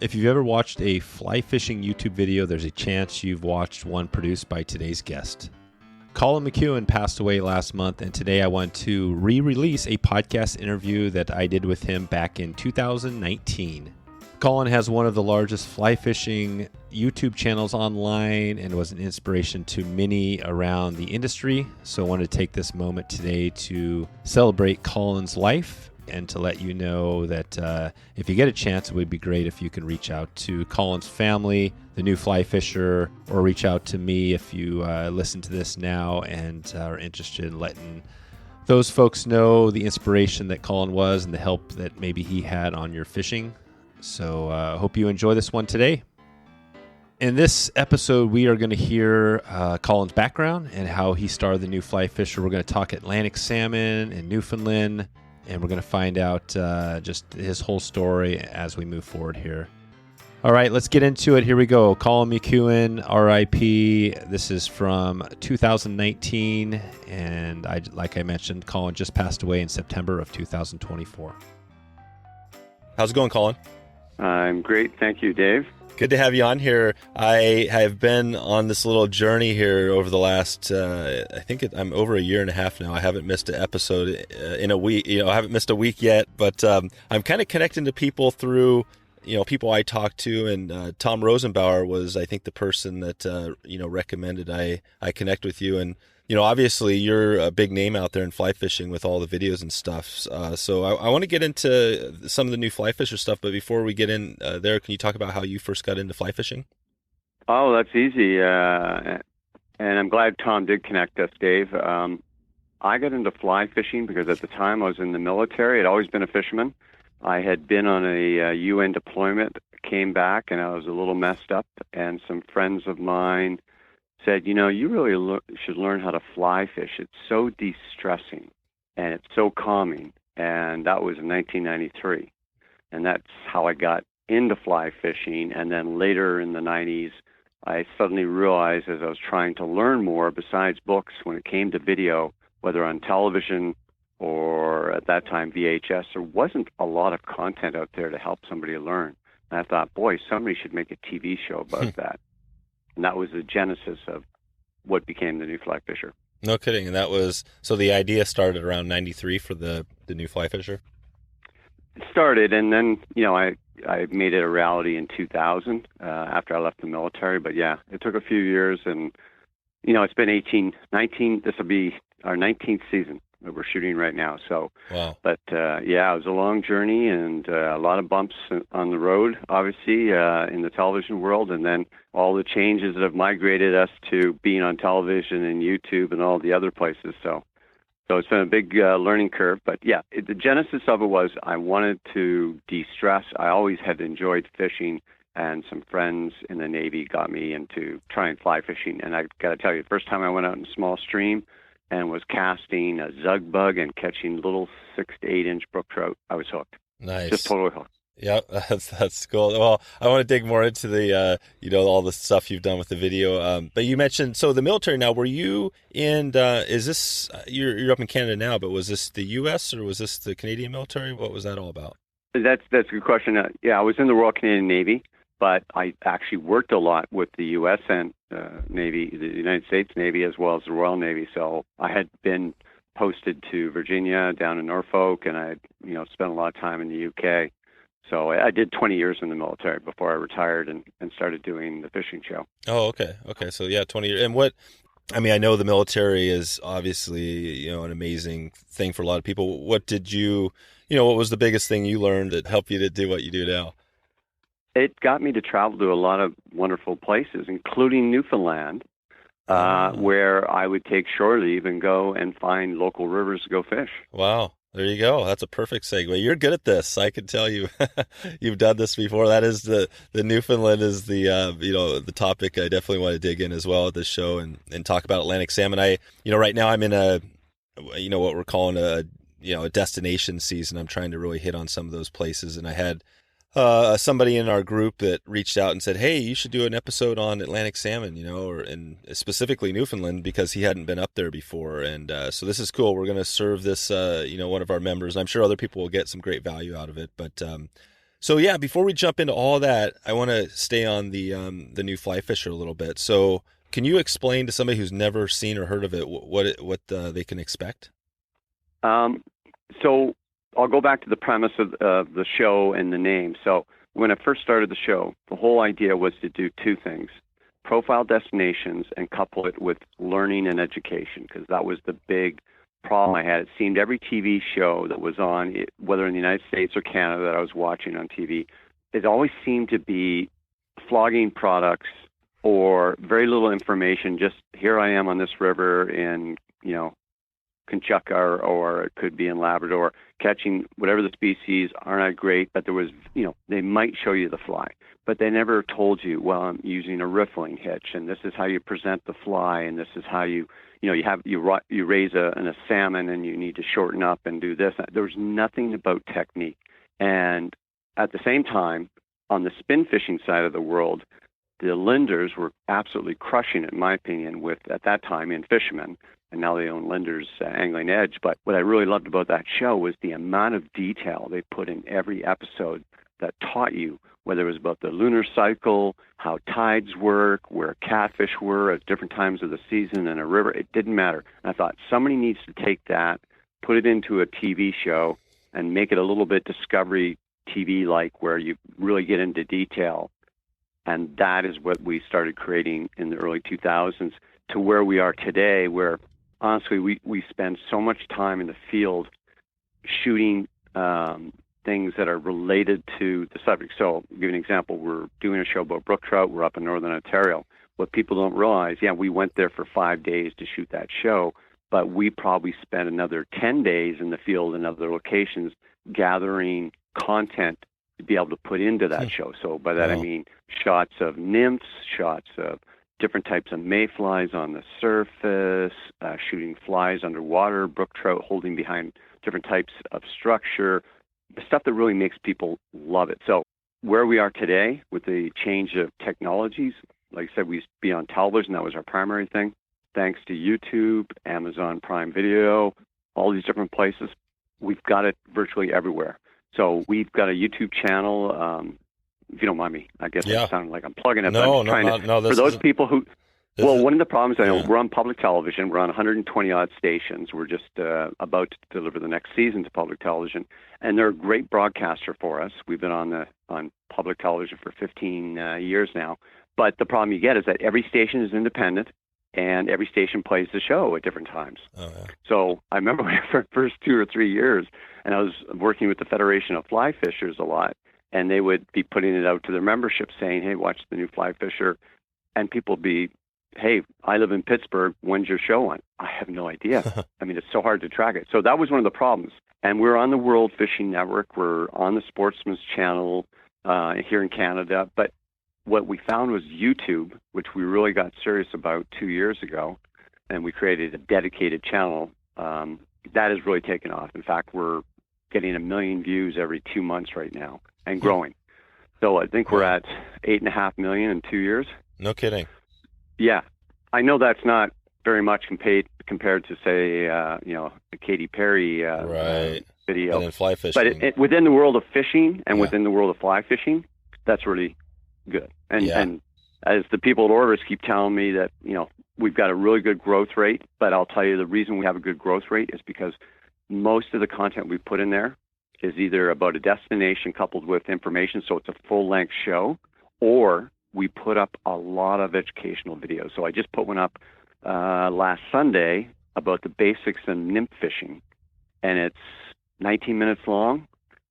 If you've ever watched a fly fishing YouTube video, there's a chance you've watched one produced by today's guest. Colin McKeown passed away last month, and today I want to re-release a podcast interview that I did with him back in 2019. Colin has one of the largest fly fishing YouTube channels online and was an inspiration to many around the industry. So I wanted to take this moment today to celebrate Colin's life and to let you know that if you get a chance, it would be great if you can reach out to Colin's family, the New Fly Fisher, or reach out to me if you listen to this now and are interested in letting those folks know the inspiration that Colin was and the help that maybe he had on your fishing. So I hope you enjoy this one today. In this episode, we are going to hear Colin's background and how he started the New Fly Fisher. We're going to talk Atlantic salmon and Newfoundland, and we're going to find out just his whole story as we move forward here. All right, let's get into it. Here we go. Colin McKeown, R.I.P. This is from 2019, and like I mentioned, Colin just passed away in September of 2024. How's it going, Colin? I'm great. Thank you, Dave. Good to have you on here. I have been on this little journey here over the last, I'm over a year and a half now. I haven't missed an episode in a week. I haven't missed a week yet, but I'm kind of connecting to people through, people I talk to. And Tom Rosenbauer was, I think, the person that, recommended I connect with you. And, obviously you're a big name out there in fly fishing with all the videos and stuff. So I want to get into some of the new fly fisher stuff. But before we get in there, can you talk about how you first got into fly fishing? Oh, that's easy. And I'm glad Tom did connect us, Dave. I got into fly fishing because at the time I was in the military. I'd always been a fisherman. I had been on a UN deployment, came back, and I was a little messed up. And some friends of mine said, you really should learn how to fly fish. It's so de-stressing and it's so calming. And that was in 1993. And that's how I got into fly fishing. And then later in the 90s, I suddenly realized as I was trying to learn more, besides books, when it came to video, whether on television or at that time VHS, there wasn't a lot of content out there to help somebody learn. And I thought, boy, somebody should make a TV show about that. And that was the genesis of what became the New Fly Fisher. No kidding. And that was, so the idea started around 93 for the New Fly Fisher? It started, and then, I made it a reality in 2000 after I left the military. But yeah, it took a few years, and, it's been 19, this will be our 19th season that we're shooting right now. So, wow. But it was a long journey and a lot of bumps on the road, obviously, in the television world, and then all the changes that have migrated us to being on television and YouTube and all the other places. So it's been a big learning curve. But yeah, the genesis of it was I wanted to de-stress. I always had enjoyed fishing, and some friends in the Navy got me into trying fly fishing. And I've got to tell you, the first time I went out in a small stream and was casting a zug bug and catching little 6 to 8 inch brook trout, I was hooked. Nice. Just totally hooked. Yeah, that's cool. Well, I want to dig more into the, all the stuff you've done with the video. But you mentioned, so the military now, were you in, is this, you're up in Canada now, but was this the U.S. or was this the Canadian military? What was that all about? That's a good question. I was in the Royal Canadian Navy, but I actually worked a lot with the U.S. and Navy, the United States Navy, as well as the Royal Navy. So I had been posted to Virginia, down in Norfolk, and I had, spent a lot of time in the U.K. So I did 20 years in the military before I retired and started doing the fishing show. Oh, okay. So yeah, 20 years. And I know the military is obviously, an amazing thing for a lot of people. What did what was the biggest thing you learned that helped you to do what you do now? It got me to travel to a lot of wonderful places, including Newfoundland, where I would take shore leave and go and find local rivers to go fish. Wow. There you go. That's a perfect segue. You're good at this. I can tell you, you've done this before. That is the Newfoundland is the, the topic I definitely want to dig in as well at this show and talk about Atlantic salmon. Right now I'm in what we're calling a destination season. I'm trying to really hit on some of those places. And I had somebody in our group that reached out and said, hey, you should do an episode on Atlantic salmon, and specifically Newfoundland, because he hadn't been up there before. And so this is cool. We're going to serve this, one of our members. I'm sure other people will get some great value out of it. But So yeah, before we jump into all that, I want to stay on the new fly fisher a little bit. So can you explain to somebody who's never seen or heard of it what they can expect? So I'll go back to the premise of the show and the name. So when I first started the show, the whole idea was to do two things: profile destinations and couple it with learning and education, because that was the big problem I had. It seemed every TV show that was on, whether in the United States or Canada that I was watching on TV, it always seemed to be flogging products or very little information. Just here I am on this river in, Kamchatka, or it could be in Labrador, catching whatever the species. Aren't I great? But there was, they might show you the fly, but they never told you, well, I'm using a riffling hitch, and this is how you present the fly, and this is how you raise a salmon, and you need to shorten up and do this. There was nothing about technique. And at the same time, on the spin fishing side of the world, the lenders were absolutely crushing it, in my opinion, with, at that time, in fishermen. And now they own Lenders Angling Edge. But what I really loved about that show was the amount of detail they put in every episode that taught you, whether it was about the lunar cycle, how tides work, where catfish were at different times of the season in a river. It didn't matter. And I thought somebody needs to take that, put it into a TV show, and make it a little bit Discovery TV-like, where you really get into detail. And that is what we started creating in the early 2000s to where we are today, where honestly we spend so much time in the field shooting things that are related to the subject. So I'll give you an example. We're doing a show about brook trout. We're up in Northern Ontario. What people don't realize, we went there for 5 days to shoot that show, but we probably spent another 10 days in the field in other locations gathering content to be able to put into that show. So by that I mean shots of nymphs, shots of different types of mayflies on the surface, shooting flies underwater, brook trout holding behind different types of structure, the stuff that really makes people love it. So where we are today with the change of technologies, like I said, we used to be on television. That was our primary thing. Thanks to YouTube, Amazon Prime Video, all these different places, we've got it virtually everywhere. So we've got a YouTube channel. If you don't mind me, I guess it sounded like I'm plugging it. No, for those people who, one of the problems, I know we're on public television. We're on 120 odd stations. We're just about to deliver the next season to public television, and they're a great broadcaster for us. We've been on public television for 15 years now. But the problem you get is that every station is independent, and every station plays the show at different times. Oh, yeah. So I remember for the first 2 or 3 years, and I was working with the Federation of Fly Fishers a lot, and they would be putting it out to their membership saying, hey, watch the new fly fisher. And people would be, hey, I live in Pittsburgh. When's your show on? I have no idea. I mean, it's so hard to track it. So that was one of the problems. And we're on the World Fishing Network. We're on the Sportsman's Channel here in Canada. But what we found was YouTube, which we really got serious about 2 years ago, and we created a dedicated channel. That has really taken off. In fact, we're getting 1 million views every 2 months right now and growing. So I think we're at 8.5 million in 2 years. No kidding. Yeah. I know that's not very much compared to, say, the Katy Perry video. And then fly fishing. But within the world of fishing and within the world of fly fishing, that's really good. And as the people at Orvis keep telling me that, we've got a really good growth rate, but I'll tell you the reason we have a good growth rate is because most of the content we put in there is either about a destination coupled with information, so it's a full-length show, or we put up a lot of educational videos. So I just put one up last Sunday about the basics of nymph fishing, and it's 19 minutes long,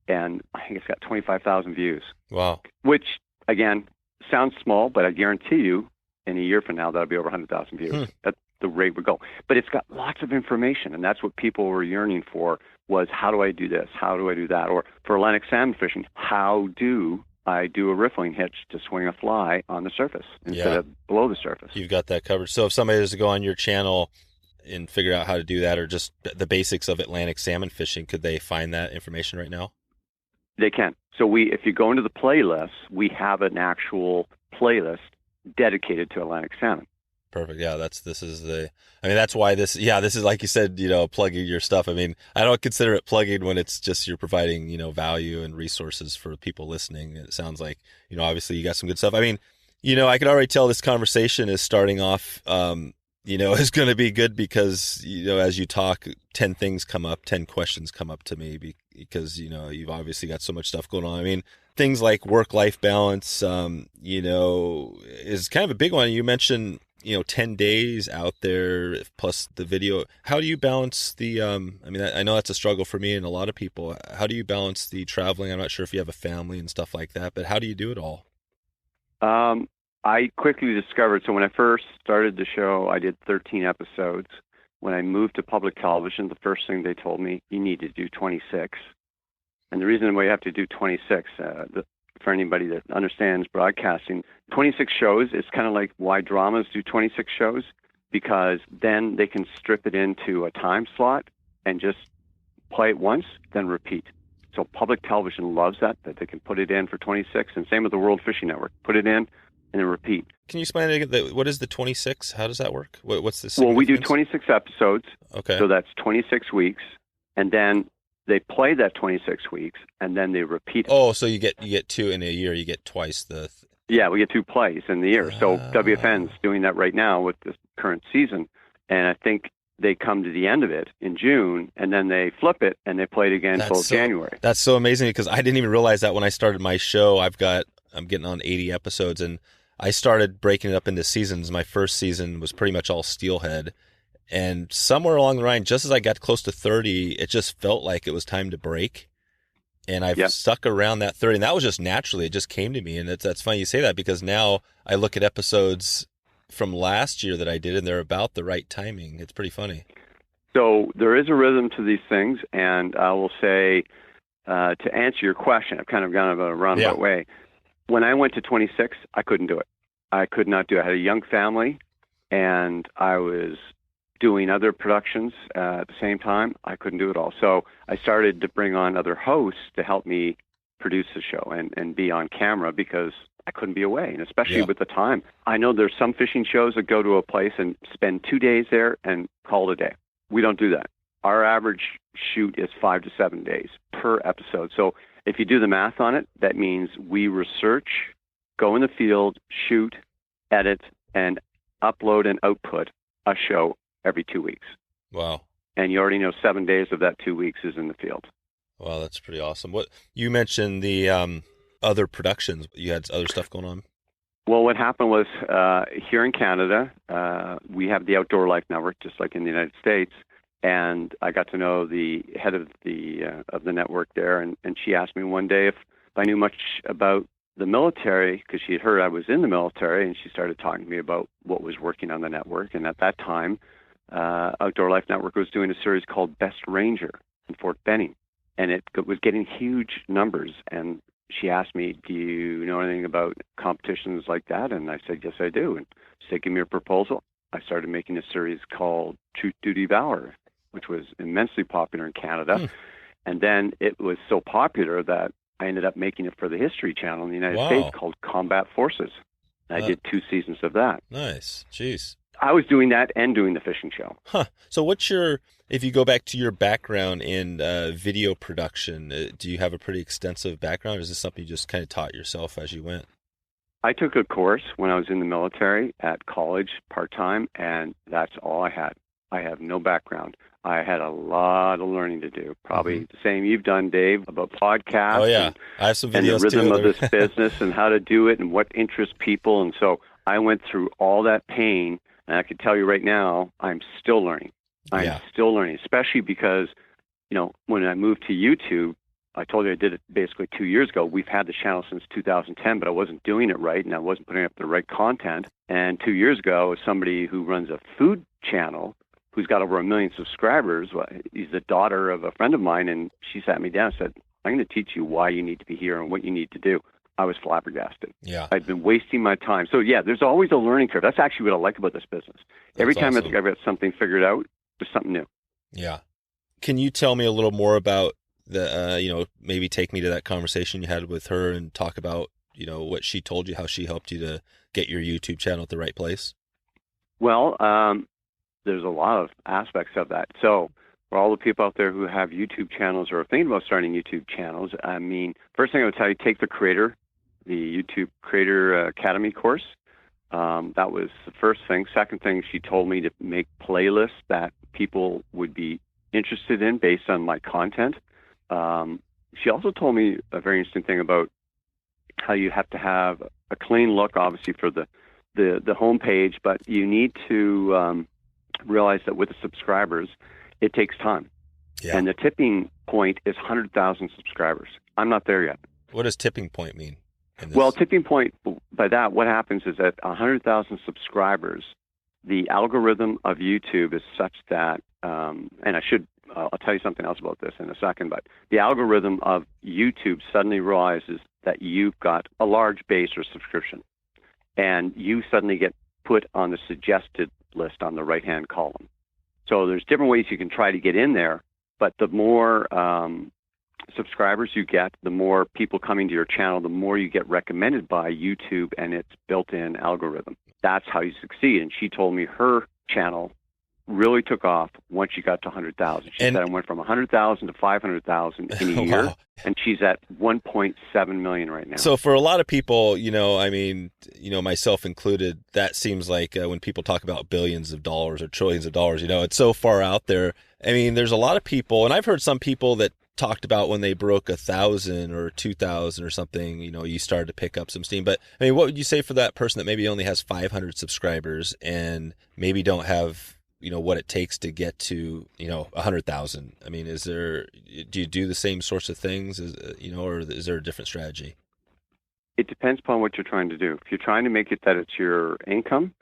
and I think it's got 25,000 views. Wow. Which, again, sounds small, but I guarantee you in a year from now, that'll be over 100,000 views. That's the rate we go. But it's got lots of information, and that's what people were yearning for, was how do I do this? How do I do that? Or for Atlantic salmon fishing, how do I do a riffling hitch to swing a fly on the surface instead of below the surface? You've got that covered. So if somebody was to go on your channel and figure out how to do that, or just the basics of Atlantic salmon fishing, could they find that information right now? They can. So if you go into the playlist, we have an actual playlist dedicated to Atlantic salmon. Perfect. Yeah, that's why this is, like you said, plugging your stuff. I mean, I don't consider it plugging when it's just you're providing, value and resources for people listening. It sounds like, obviously you got some good stuff. I mean, I can already tell this conversation is starting off, is going to be good because, as you talk, 10 things come up, 10 questions come up to me because, you've obviously got so much stuff going on. I mean, things like work-life balance, is kind of a big one. You mentioned, 10 days out there plus the video. How do you balance the, I know that's a struggle for me and a lot of people. How do you balance the traveling? I'm not sure if you have a family and stuff like that, but how do you do it all? I quickly discovered, so when I first started the show, I did 13 episodes. When I moved to public television, the first thing they told me, you need to do 26. And the reason why you have to do 26, for anybody that understands broadcasting, 26 shows is kind of like why dramas do 26 shows, because then they can strip it into a time slot and just play it once, then repeat. So public television loves that they can put it in for 26, and same with the World Fishing Network. Put it in and then repeat. Can you explain it again? What is the 26? How does that work? What's the significance? Well, we do 26 episodes, okay. So that's 26 weeks, and then they play that 26 weeks, and then they repeat it. Oh, so you get two in a year. You get twice the... Yeah, we get 2 plays in the year. So WFN's doing that right now with the current season, and I think they come to the end of it in June, and then they flip it, and they play it again until January. That's so amazing, because I didn't even realize that when I started my show. I'm getting on 80 episodes, and I started breaking it up into seasons. My first season was pretty much all steelhead. And somewhere along the line, just as I got close to 30, it just felt like it was time to break. And I've stuck around that 30. And that was just naturally. It just came to me. And that's funny you say that, because now I look at episodes from last year that I did, and they're about the right timing. It's pretty funny. So there is a rhythm to these things. And I will say, to answer your question, I've kind of gone a roundabout way. When I went to 26, I couldn't do it. I could not do it. I had a young family, and I was doing other productions at the same time. I couldn't do it all. So I started to bring on other hosts to help me produce the show and be on camera, because I couldn't be away, and especially with the time. I know there's some fishing shows that go to a place and spend 2 days there and call it a day. We don't do that. Our average shoot is 5 to 7 days per episode. So if you do the math on it, that means we research, go in the field, shoot, edit, and upload and output a show every 2 weeks. Wow. And you already know 7 days of that 2 weeks is in the field. Wow, that's pretty awesome. What you mentioned, the other productions, you had other stuff going on? Well, what happened was here in Canada, we have the Outdoor Life Network, just like in the United States. And I got to know the head of the network there, and she asked me one day if I knew much about the military, because she had heard I was in the military, and she started talking to me about what was working on the network. And at that time, Outdoor Life Network was doing a series called Best Ranger in Fort Benning, and it was getting huge numbers. And she asked me, do you know anything about competitions like that? And I said, yes, I do. And she said, give me a proposal. I started making a series called Truth, Duty, Valor, which was immensely popular in Canada. And then it was so popular that I ended up making it for the History Channel in the United States called Combat Forces. And I did 2 seasons of that. Nice. Jeez. I was doing that and doing the fishing show. Huh. So if you go back to your background in video production, do you have a pretty extensive background? Or is this something you just kind of taught yourself as you went? I took a course when I was in the military at college part-time, and that's all I had. I have no background. I had a lot of learning to do. Probably the same you've done, Dave, about podcasts. Oh, yeah. I have some videos, and the rhythm too. of this business and how to do it and what interests people. And so I went through all that pain, and I can tell you right now, I'm still learning. I'm still learning, especially because, when I moved to YouTube, I told you I did it basically 2 years ago. We've had the channel since 2010, but I wasn't doing it right, and I wasn't putting up the right content. And 2 years ago, somebody who runs a food channel, who's got over 1 million subscribers, he's the daughter of a friend of mine, and she sat me down and said, I'm going to teach you why you need to be here and what you need to do. I was flabbergasted. Yeah. I'd been wasting my time. So, there's always a learning curve. That's actually what I like about this business. Every time I think I've got something figured out, there's something new. Yeah. Can you tell me a little more about maybe take me to that conversation you had with her and talk about, what she told you, how she helped you to get your YouTube channel at the right place? Well, there's a lot of aspects of that. So for all the people out there who have YouTube channels or are thinking about starting YouTube channels, I mean, first thing I would tell you, take the YouTube Creator Academy course. That was the first thing. Second thing, she told me to make playlists that people would be interested in based on my content. She also told me a very interesting thing about how you have to have a clean look, obviously, for the homepage, but you need to realize that with the subscribers, it takes time. Yeah. And the tipping point is 100,000 subscribers. I'm not there yet. What does tipping point mean? Well, tipping point, by that, what happens is that 100,000 subscribers, the algorithm of YouTube is such that, and I'll tell you something else about this in a second, but the algorithm of YouTube suddenly realizes that you've got a large base or subscription, and you suddenly get put on the suggested list on the right-hand column. So there's different ways you can try to get in there, but the more subscribers you get, the more people coming to your channel, the more you get recommended by YouTube and its built-in algorithm. That's how you succeed. And she told me her channel really took off once she got to 100,000. She said I went from 100,000 to 500,000 in a year, wow. And she's at 1.7 million right now. So for a lot of people, myself included, that seems like when people talk about billions of dollars or trillions of dollars, it's so far out there. I mean, there's a lot of people, and I've heard some people that talked about when they broke 1,000 or 2,000 or something, you started to pick up some steam. But I mean, what would you say for that person that maybe only has 500 subscribers and maybe don't have what it takes to get to 100,000? I mean, do you do the same sorts of things, or is there a different strategy? It depends upon what you're trying to do. If you're trying to make it that it's your income,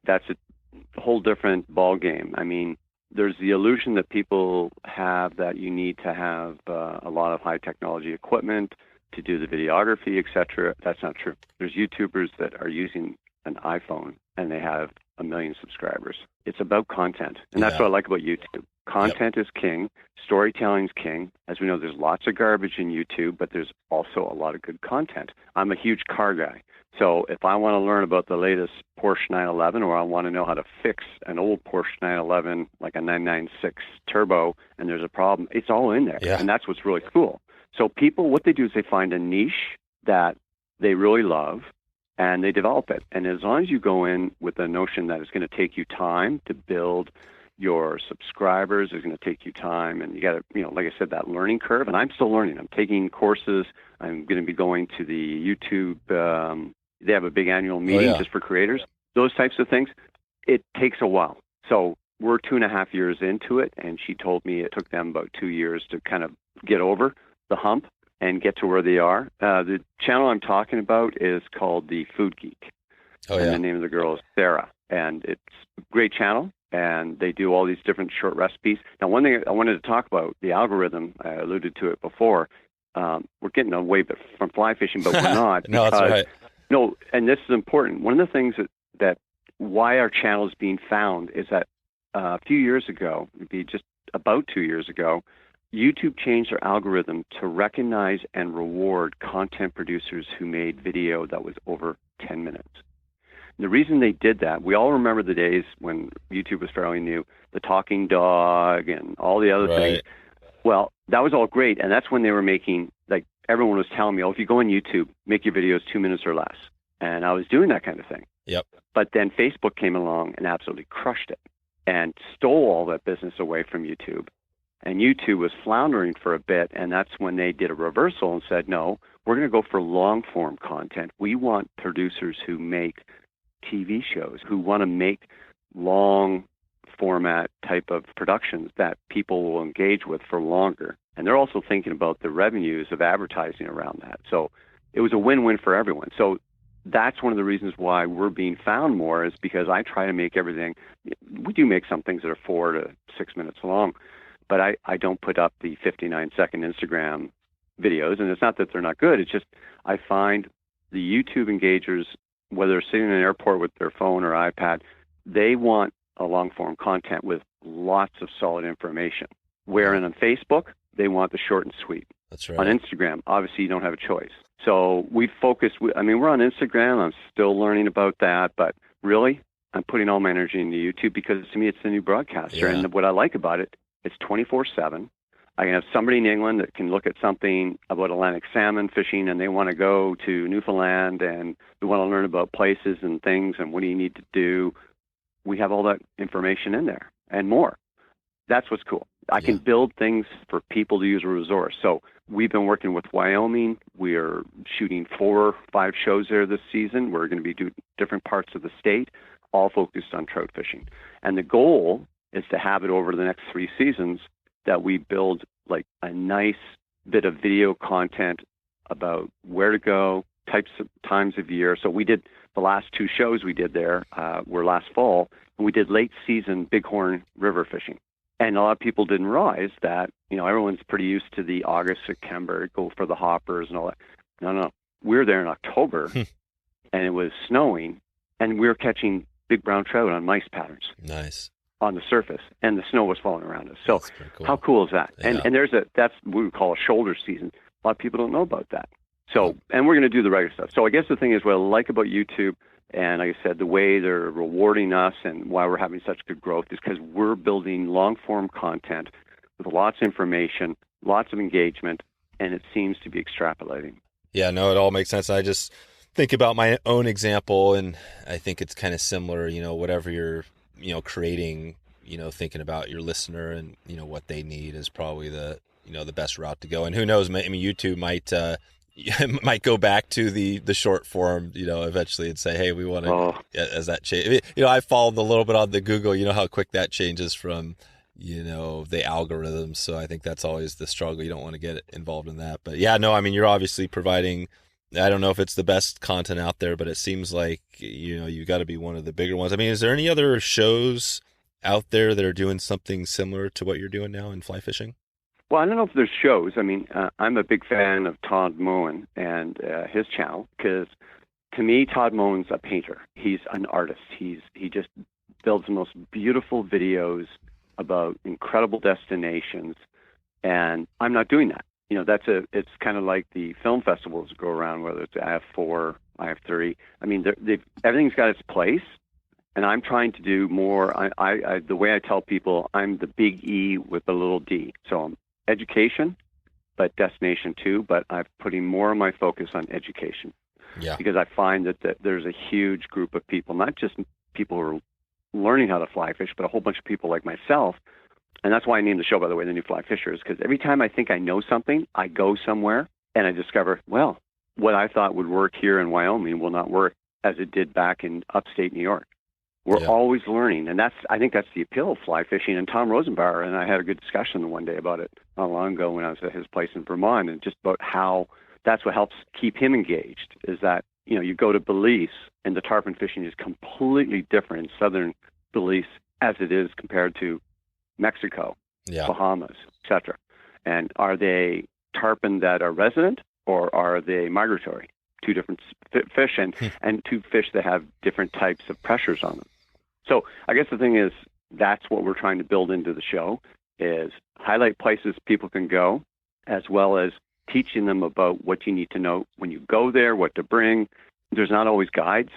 that's a whole different ball game. I mean, there's the illusion that people have that you need to have a lot of high technology equipment to do the videography, etc. That's not true. There's YouTubers that are using an iPhone and they have 1 million subscribers. It's about content. And that's what I like about YouTube. Content is king. Storytelling is king. As we know, there's lots of garbage in YouTube, but there's also a lot of good content. I'm a huge car guy. So if I want to learn about the latest Porsche 911, or I want to know how to fix an old Porsche 911, like a 996 turbo, and there's a problem, it's all in there. Yeah. And that's what's really cool. So people, what they do is they find a niche that they really love, and they develop it. And as long as you go in with the notion that it's going to take you time to build your subscribers, it's going to take you time, and you got to, like I said, that learning curve. And I'm still learning. I'm taking courses. I'm going to be going to the YouTube. They have a big annual meeting just for creators. Those types of things. It takes a while. So we're 2.5 years into it, and she told me it took them about 2 years to kind of get over the hump and get to where they are. The channel I'm talking about is called The Food Geek. And the name of the girl is Sarah. And it's a great channel, and they do all these different short recipes. Now, one thing I wanted to talk about, the algorithm, I alluded to it before. We're getting away from fly fishing, but we're not. No, that's right. No, and this is important. One of the things that why our channel is being found is that a few years ago, it'd be just about 2 years ago, YouTube changed their algorithm to recognize and reward content producers who made video that was over 10 minutes. And the reason they did that, we all remember the days when YouTube was fairly new, the talking dog and all the other things. Well, that was all great, and that's when they were making, like, everyone was telling me, if you go on YouTube, make your videos 2 minutes or less. And I was doing that kind of thing. Yep. But then Facebook came along and absolutely crushed it and stole all that business away from YouTube. And YouTube was floundering for a bit, and that's when they did a reversal and said, no, we're going to go for long-form content. We want producers who make TV shows, who want to make long-format type of productions that people will engage with for longer. And they're also thinking about the revenues of advertising around that. So it was a win-win for everyone. So that's one of the reasons why we're being found more, is because I try to make everything. We do make some things that are 4 to 6 minutes long, but I don't put up the 59-second Instagram videos. And it's not that they're not good. It's just I find the YouTube engagers, whether they're sitting in an airport with their phone or iPad, they want a long-form content with lots of solid information. Wherein on Facebook, they want the short and sweet. That's right. On Instagram, obviously, you don't have a choice. So we focus, we're on Instagram. I'm still learning about that, but really, I'm putting all my energy into YouTube because to me it's the new broadcaster. Yeah. And what I like about it, it's 24/7. I can have somebody in England that can look at something about Atlantic salmon fishing and they want to go to Newfoundland and they want to learn about places and things and what do you need to do. We have all that information in there and more. That's what's cool. I can build things for people to use a resource. So we've been working with Wyoming. We are shooting 4 or 5 shows there this season. We're going to be doing different parts of the state, all focused on trout fishing. And the goal is to have it over the next 3 seasons that we build like a nice bit of video content about where to go, types of times of year. So we did the last 2 shows we did there were last fall, and we did late season Bighorn River fishing. And a lot of people didn't realize that, everyone's pretty used to the August, September, go for the hoppers and all that. No. We were there in October, and it was snowing, and we were catching big brown trout on mice patterns. Nice. On the surface, and the snow was falling around us. So cool. How cool is that? Yeah. And that's what we would call a shoulder season. A lot of people don't know about that. So, and we're going to do the regular stuff. So I guess the thing is what I like about YouTube, and like I said, the way they're rewarding us and why we're having such good growth is because we're building long-form content with lots of information, lots of engagement, and it seems to be extrapolating. Yeah, no, it all makes sense. I just think about my own example, and I think it's kind of similar, whatever you're creating, thinking about your listener and, what they need is probably the best route to go. And who knows, YouTube might go back to the short form, eventually and say, hey, we want to, as that change, I followed a little bit on the Google, how quick that changes from, the algorithms. So I think that's always the struggle. You don't want to get involved in that, but yeah, no, you're obviously providing, I don't know if it's the best content out there, but it seems like, you got to be one of the bigger ones. Is there any other shows out there that are doing something similar to what you're doing now in fly fishing? Well, I don't know if there's shows. I'm a big fan of Todd Moen and his channel because to me, Todd Moen's a painter. He's an artist. He just builds the most beautiful videos about incredible destinations, and I'm not doing that. It's kind of like the film festivals go around, whether it's IF4, IF3. Everything's got its place, and I'm trying to do more. The way I tell people, I'm the big E with a little D. So I'm education, but destination too. But I'm putting more of my focus on education, because I find that there's a huge group of people, not just people who are learning how to fly fish, but a whole bunch of people like myself. And that's why I named the show, by the way, The New Fly Fishers, because every time I think I know something, I go somewhere and I discover, well, what I thought would work here in Wyoming will not work as it did back in upstate New York. We're always learning, and I think that's the appeal of fly fishing. And Tom Rosenbauer and I had a good discussion one day about it not long ago when I was at his place in Vermont, and just about how that's what helps keep him engaged, is that, you go to Belize, and the tarpon fishing is completely different in southern Belize as it is compared to Mexico, Bahamas, etc. And are they tarpon that are resident or are they migratory? Two different fish and two fish that have different types of pressures on them. So I guess the thing is that's what we're trying to build into the show, is highlight places people can go, as well as teaching them about what you need to know when you go there, what to bring. There's not always guides,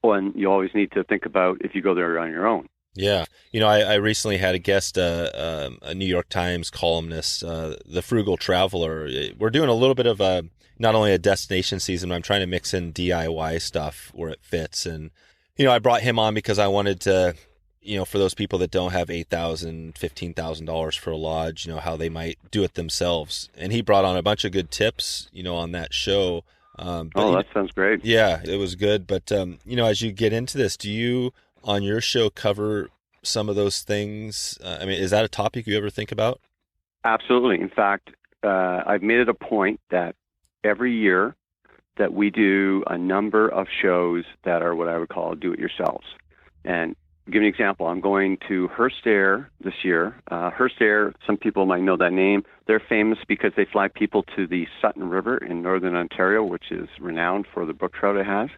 and you always need to think about if you go there on your own. Yeah. I recently had a guest, a New York Times columnist, the Frugal Traveler. We're doing a little bit of not only a destination season, but I'm trying to mix in DIY stuff where it fits. And, I brought him on because I wanted to, for those people that don't have $8,000, $15,000 for a lodge, how they might do it themselves. And he brought on a bunch of good tips, on that show. That sounds great. Yeah, it was good. But, as you get into this, do you on your show cover some of those things? Is that a topic you ever think about? Absolutely. In fact, I've made it a point that every year that we do a number of shows that are what I would call do-it-yourselves. And to give you an example, I'm going to Hearst Air this year. Hearst Air, some people might know that name. They're famous because they fly people to the Sutton River in northern Ontario, which is renowned for the brook trout it has.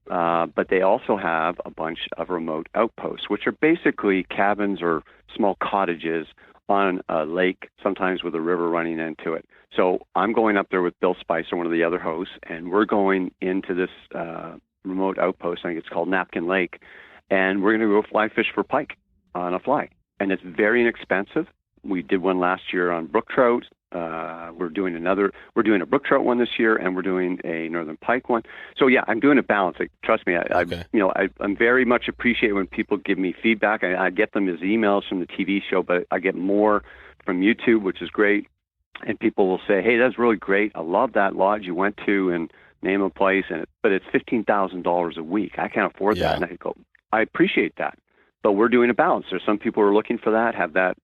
But they also have a bunch of remote outposts, which are basically cabins or small cottages on a lake, sometimes with a river running into it. So I'm going up there with Bill Spicer, one of the other hosts, and we're going into this remote outpost. I think it's called Napkin Lake. and we're going to go fly fish for pike on a fly. And it's very inexpensive. We did one last year on brook trout. We're doing a brook trout one this year, and we're doing a northern pike one. So yeah, I'm doing a balance. Like, trust me, I'm very much appreciate when people give me feedback. I get them as emails from the TV show, but I get more from YouTube, which is great. And people will say, "Hey, that's really great. I love that lodge you went to," and name a place, but it's $15,000 a week. I can't afford that. And I go, I appreciate that, but we're doing a balance. There's some people who are looking for that, have that,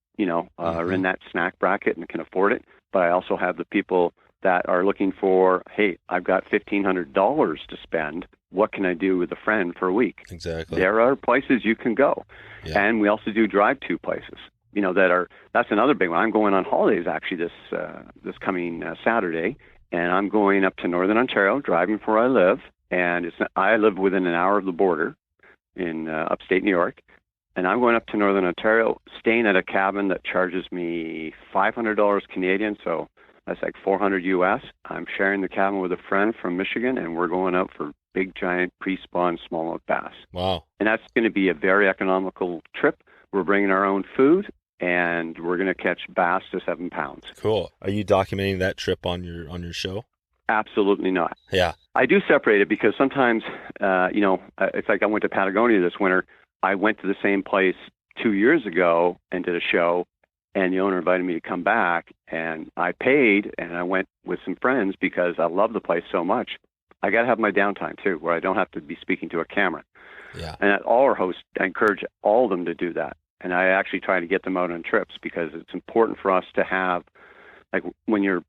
are in that snack bracket and can afford it. But I also have the people that are looking for, hey, I've got $1,500 to spend. What can I do with a friend for a week? Exactly. There are places you can go. Yeah. And we also do drive-to places, that's another big one. I'm going on holidays actually this coming Saturday, and I'm going up to Northern Ontario, driving from where I live. And I live within an hour of the border in upstate New York. And I'm going up to Northern Ontario, staying at a cabin that charges me $500 Canadian, so that's like $400 US. I'm sharing the cabin with a friend from Michigan, and we're going out for big, giant, pre-spawn smallmouth bass. Wow. And that's going to be a very economical trip. We're bringing our own food, and we're going to catch bass to 7 pounds. Cool. Are you documenting that trip on your show? Absolutely not. Yeah. I do separate it because sometimes, it's like I went to Patagonia this winter. I went to the same place 2 years ago and did a show, and the owner invited me to come back, and I paid, and I went with some friends because I love the place so much. I got to have my downtime too, where I don't have to be speaking to a camera. Yeah. And at all our hosts, I encourage all of them to do that. And I actually try to get them out on trips because it's important for us to have, like, when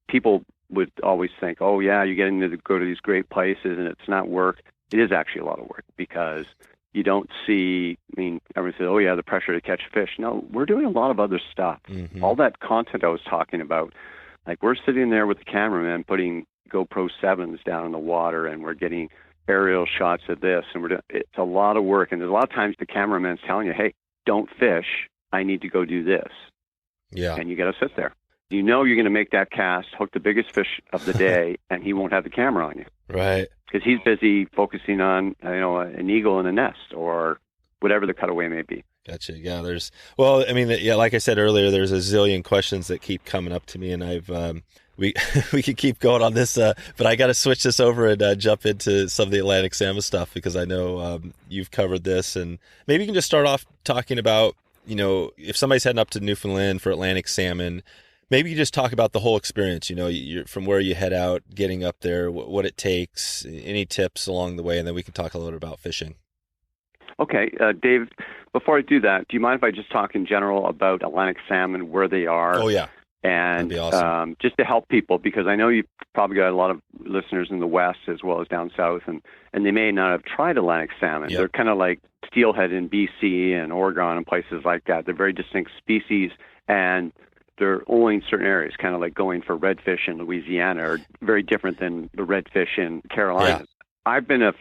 people would always think, oh yeah, you're getting to go to these great places and it's not work. It is actually a lot of work because you don't see, everyone says, oh yeah, the pressure to catch fish. No, we're doing a lot of other stuff. Mm-hmm. All that content I was talking about, like we're sitting there with the cameraman putting GoPro 7s down in the water, and we're getting aerial shots of this, and it's a lot of work. And there's a lot of times the cameraman's telling you, hey, don't fish. I need to go do this. Yeah. And you got to sit there. You're going to make that cast, hook the biggest fish of the day, and he won't have the camera on you. Right. Because he's busy focusing on, an eagle in a nest or whatever the cutaway may be. Gotcha. Yeah. Like I said earlier, there's a zillion questions that keep coming up to me, and we could keep going on this, but I got to switch this over and jump into some of the Atlantic salmon stuff because I know you've covered this, and maybe you can just start off talking about, if somebody's heading up to Newfoundland for Atlantic salmon, maybe you just talk about the whole experience, you're from where you head out, getting up there, what it takes, any tips along the way, and then we can talk a little bit about fishing. Okay. Dave, before I do that, do you mind if I just talk in general about Atlantic salmon, where they are? Oh, yeah. And that'd be awesome. Just to help people, because I know you've probably got a lot of listeners in the West as well as down south, and they may not have tried Atlantic salmon. Yep. They're kind of like steelhead in BC and Oregon and places like that. They're very distinct species, and they're only in certain areas, kind of like going for redfish in Louisiana, or very different than the redfish in Carolina. Yeah. I've been a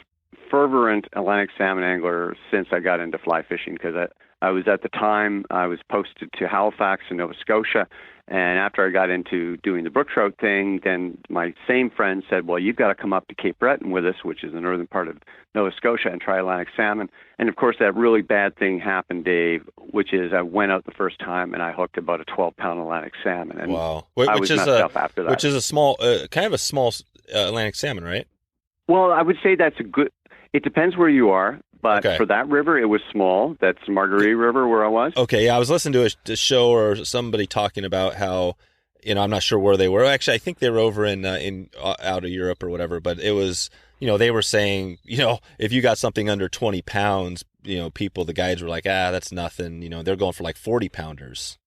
fervent Atlantic salmon angler since I got into fly fishing, because I was at the time, I was posted to Halifax in Nova Scotia, and after I got into doing the brook trout thing, then my same friend said, well, you've got to come up to Cape Breton with us, which is the northern part of Nova Scotia, and try Atlantic salmon. And of course, that really bad thing happened, Dave, which is I went out the first time and I hooked about a 12-pound Atlantic salmon. And wow. I was messed up after that. Which is a small, kind of a small Atlantic salmon, right? Well, I would say that's it depends where you are. But okay. For that river, it was small. That's Margaree River where I was. Okay, yeah, I was listening to a show or somebody talking about how, I'm not sure where they were. Actually, I think they were over in out of Europe or whatever. But it was, they were saying, if you got something under 20 pounds, the guides were like, that's nothing. They're going for like 40 pounders.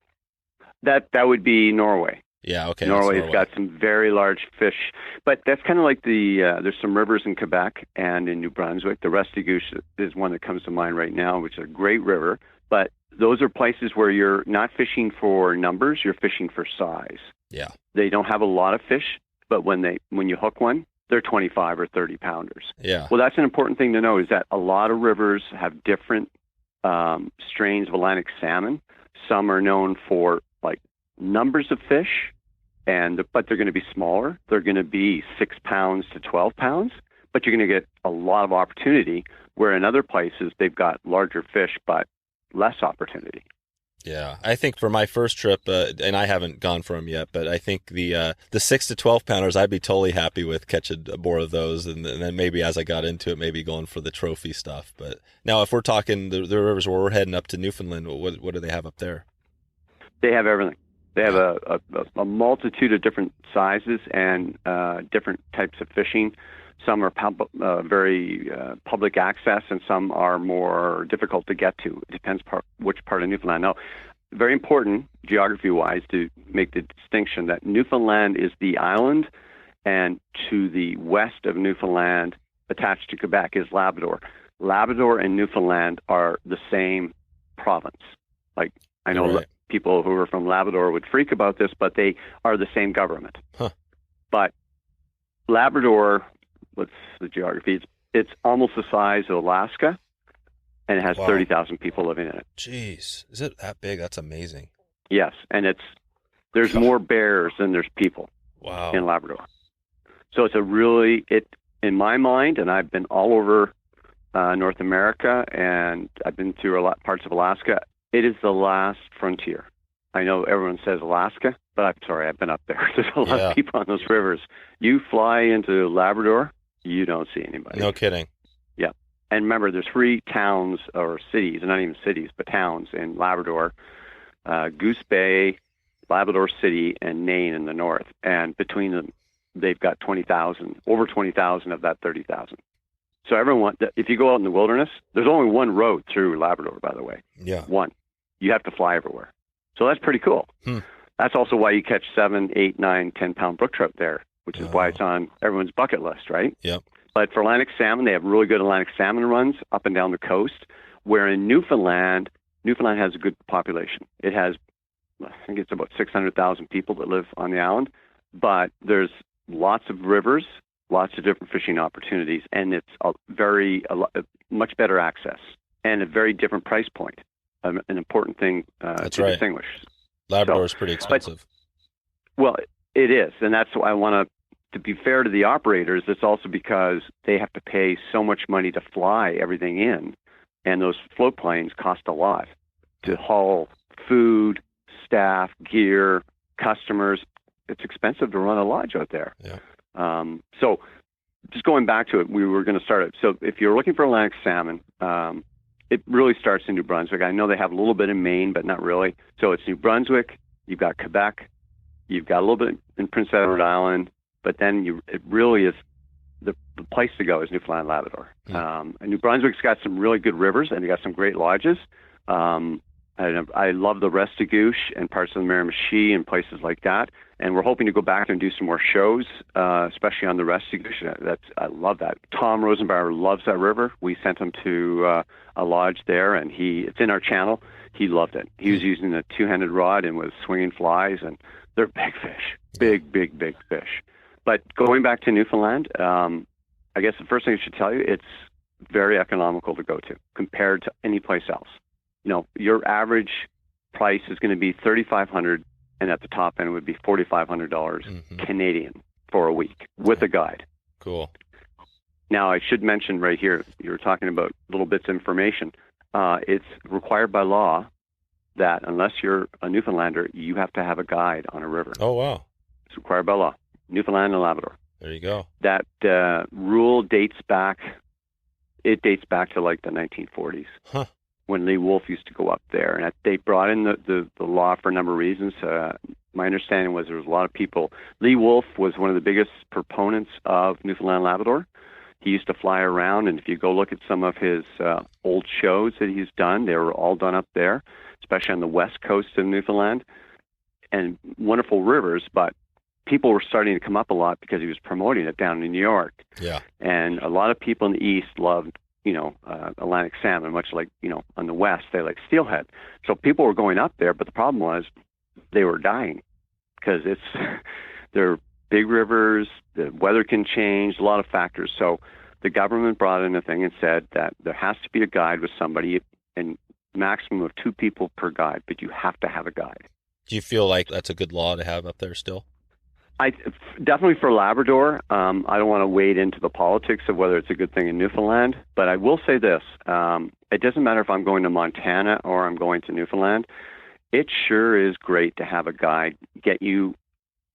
That would be Norway. Yeah, okay. Norway's got some very large fish, but that's kind of like there's some rivers in Quebec and in New Brunswick. The Restigouche is one that comes to mind right now, which is a great river, but those are places where you're not fishing for numbers, you're fishing for size. Yeah. They don't have a lot of fish, but when you hook one, they're 25 or 30 pounders. Yeah. Well, that's an important thing to know, is that a lot of rivers have different strains of Atlantic salmon. Some are known for like numbers of fish, but they're going to be smaller. They're going to be 6 pounds to 12 pounds. but you're going to get a lot of opportunity, where in other places they've got larger fish but less opportunity. Yeah, I think for my first trip, and I haven't gone for them yet, but I think the 6 to 12 pounders, I'd be totally happy with catching more of those, and then maybe as I got into it, maybe going for the trophy stuff. But now, if we're talking the rivers where we're heading up to Newfoundland, what do they have up there? They have everything. They have a multitude of different sizes and different types of fishing. Some are very public access, and some are more difficult to get to. It depends which part of Newfoundland. Now, very important, geography-wise, to make the distinction that Newfoundland is the island, and to the west of Newfoundland, attached to Quebec, is Labrador. Labrador and Newfoundland are the same province. Like, I know Right. people who are from Labrador would freak about this, but they are the same government. Huh. But Labrador, what's the geography? It's almost the size of Alaska, and it has Wow. 30,000 people living in it. Jeez, is it that big? That's amazing. Yes, and there's more bears than there's people Wow. in Labrador. So it's in my mind, and I've been all over North America, and I've been through a lot parts of Alaska. It is the last frontier. I know everyone says Alaska, but I'm sorry, I've been up there. There's a lot of people on those rivers. You fly into Labrador, you don't see anybody. No kidding. Yeah. And remember, there's 3 towns or cities, not even cities, but towns in Labrador, Goose Bay, Labrador City, and Nain in the north. And between them, they've got 20,000, over 20,000 of that 30,000. So everyone, if you go out in the wilderness, there's only one road through Labrador, by the way. Yeah. One. You have to fly everywhere. So that's pretty cool. That's also why you catch 7, 8, 9, 10-pound brook trout there, which is why it's on everyone's bucket list, right? Yep. But for Atlantic salmon, they have really good Atlantic salmon runs up and down the coast, where in Newfoundland has a good population. It has, I think it's about 600,000 people that live on the island, but there's lots of rivers, lots of different fishing opportunities, and it's much better access and a very different price point. An important thing to distinguish. Labrador is pretty expensive. Well, it is, and that's why I want to be fair to the operators. It's also because they have to pay so much money to fly everything in, and those float planes cost a lot to haul food, staff, gear, customers. It's expensive to run a lodge out there. Yeah. So just going back to it, we were going to start it. So if you're looking for Atlantic salmon, it really starts in New Brunswick. I know they have a little bit in Maine, but not really. So it's New Brunswick, you've got Quebec, you've got a little bit in Prince Edward Island, but then it really is the place to go is Newfoundland, Labrador. And New Brunswick's got some really good rivers, and they got some great lodges. I love the Restigouche and parts of the Miramichi and places like that. And we're hoping to go back and do some more shows, especially on the Restigouche. I love that. Tom Rosenbauer loves that river. We sent him to a lodge there, and it's in our channel. He loved it. He was using a 2-handed rod and was swinging flies, and they're big fish, big, big, big fish. But going back to Newfoundland, I guess the first thing I should tell you, it's very economical to go to compared to any place else. Your average price is going to be $3,500, and at the top end would be $4,500 Canadian for a week with a guide. Cool. Now, I should mention right here, you were talking about little bits of information. It's required by law that unless you're a Newfoundlander, you have to have a guide on a river. Oh, wow. It's required by law. Newfoundland and Labrador. There you go. That rule dates back to like the 1940s. Huh. When Lee Wolf used to go up there. And they brought in the law for a number of reasons. My understanding was there was a lot of people. Lee Wolf was one of the biggest proponents of Newfoundland Labrador. He used to fly around, and if you go look at some of his old shows that he's done, they were all done up there, especially on the west coast of Newfoundland. And wonderful rivers, but people were starting to come up a lot because he was promoting it down in New York. Yeah. And a lot of people in the east loved Atlantic salmon, much like, on the west, they like steelhead. So people were going up there, but the problem was they were dying because they're big rivers, the weather can change, a lot of factors. So the government brought in a thing and said that there has to be a guide with somebody, and maximum of 2 people per guide, but you have to have a guide. Do you feel like that's a good law to have up there still? Definitely for Labrador. I don't want to wade into the politics of whether it's a good thing in Newfoundland, but I will say this: it doesn't matter if I'm going to Montana or I'm going to Newfoundland. It sure is great to have a guide get you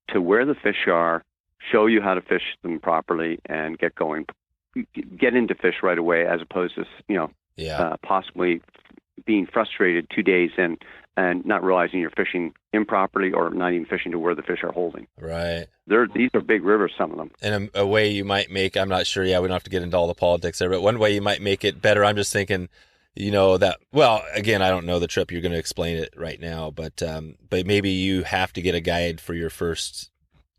to where the fish are, show you how to fish them properly, and get going. Get into fish right away, as opposed to possibly being frustrated 2 days in and not realizing you're fishing improperly or not even fishing to where the fish are holding. Right. These are big rivers, some of them. And a way you might make, I'm not sure, we don't have to get into all the politics there, but one way you might make it better, I'm just thinking, again, I don't know the trip, you're going to explain it right now, but maybe you have to get a guide for your first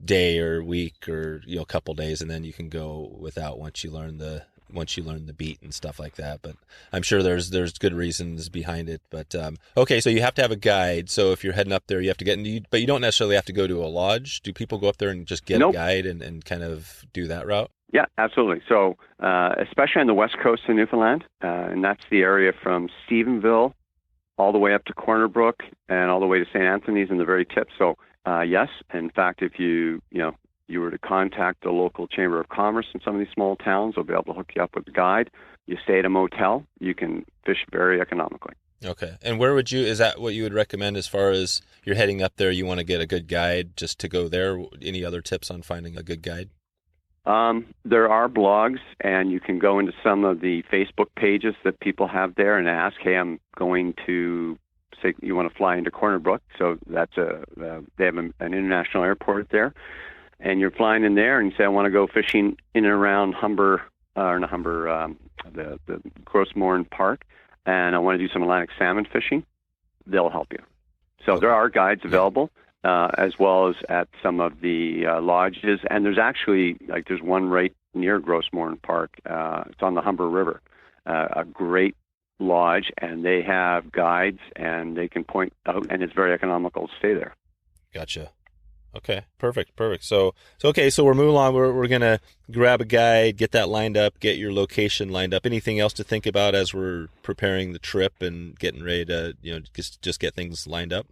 day or week or, a couple days, and then you can go without once you learn the beat and stuff like that. But I'm sure there's good reasons behind it. But okay, so you have to have a guide. So if you're heading up there, you have to but you don't necessarily have to go to a lodge. Do people go up there and just get a guide and kind of do that route? Yeah, absolutely. So especially on the west coast of Newfoundland, and that's the area from Stephenville all the way up to Corner Brook and all the way to St. Anthony's in the very tip. So yes, in fact, if you were to contact the local Chamber of Commerce in some of these small towns, they'll be able to hook you up with a guide. You stay at a motel, you can fish very economically. Okay. And is that what you would recommend as far as you're heading up there, you want to get a good guide just to go there? Any other tips on finding a good guide? There are blogs, and you can go into some of the Facebook pages that people have there and ask, hey, I'm going to, say you want to fly into Corner Brook. So that's they have an international airport there. And you're flying in there and you say, I want to go fishing in and around the Grossmorn Park, and I want to do some Atlantic salmon fishing. They'll help you. So there are guides available, as well as at some of the lodges. And there's actually, there's one right near Grossmorn Park. It's on the Humber River, a great lodge, and they have guides, and they can point out, and it's very economical to stay there. Gotcha. Okay, perfect. So we're moving along. We're gonna grab a guide, get that lined up, get your location lined up. Anything else to think about as we're preparing the trip and getting ready to, just get things lined up?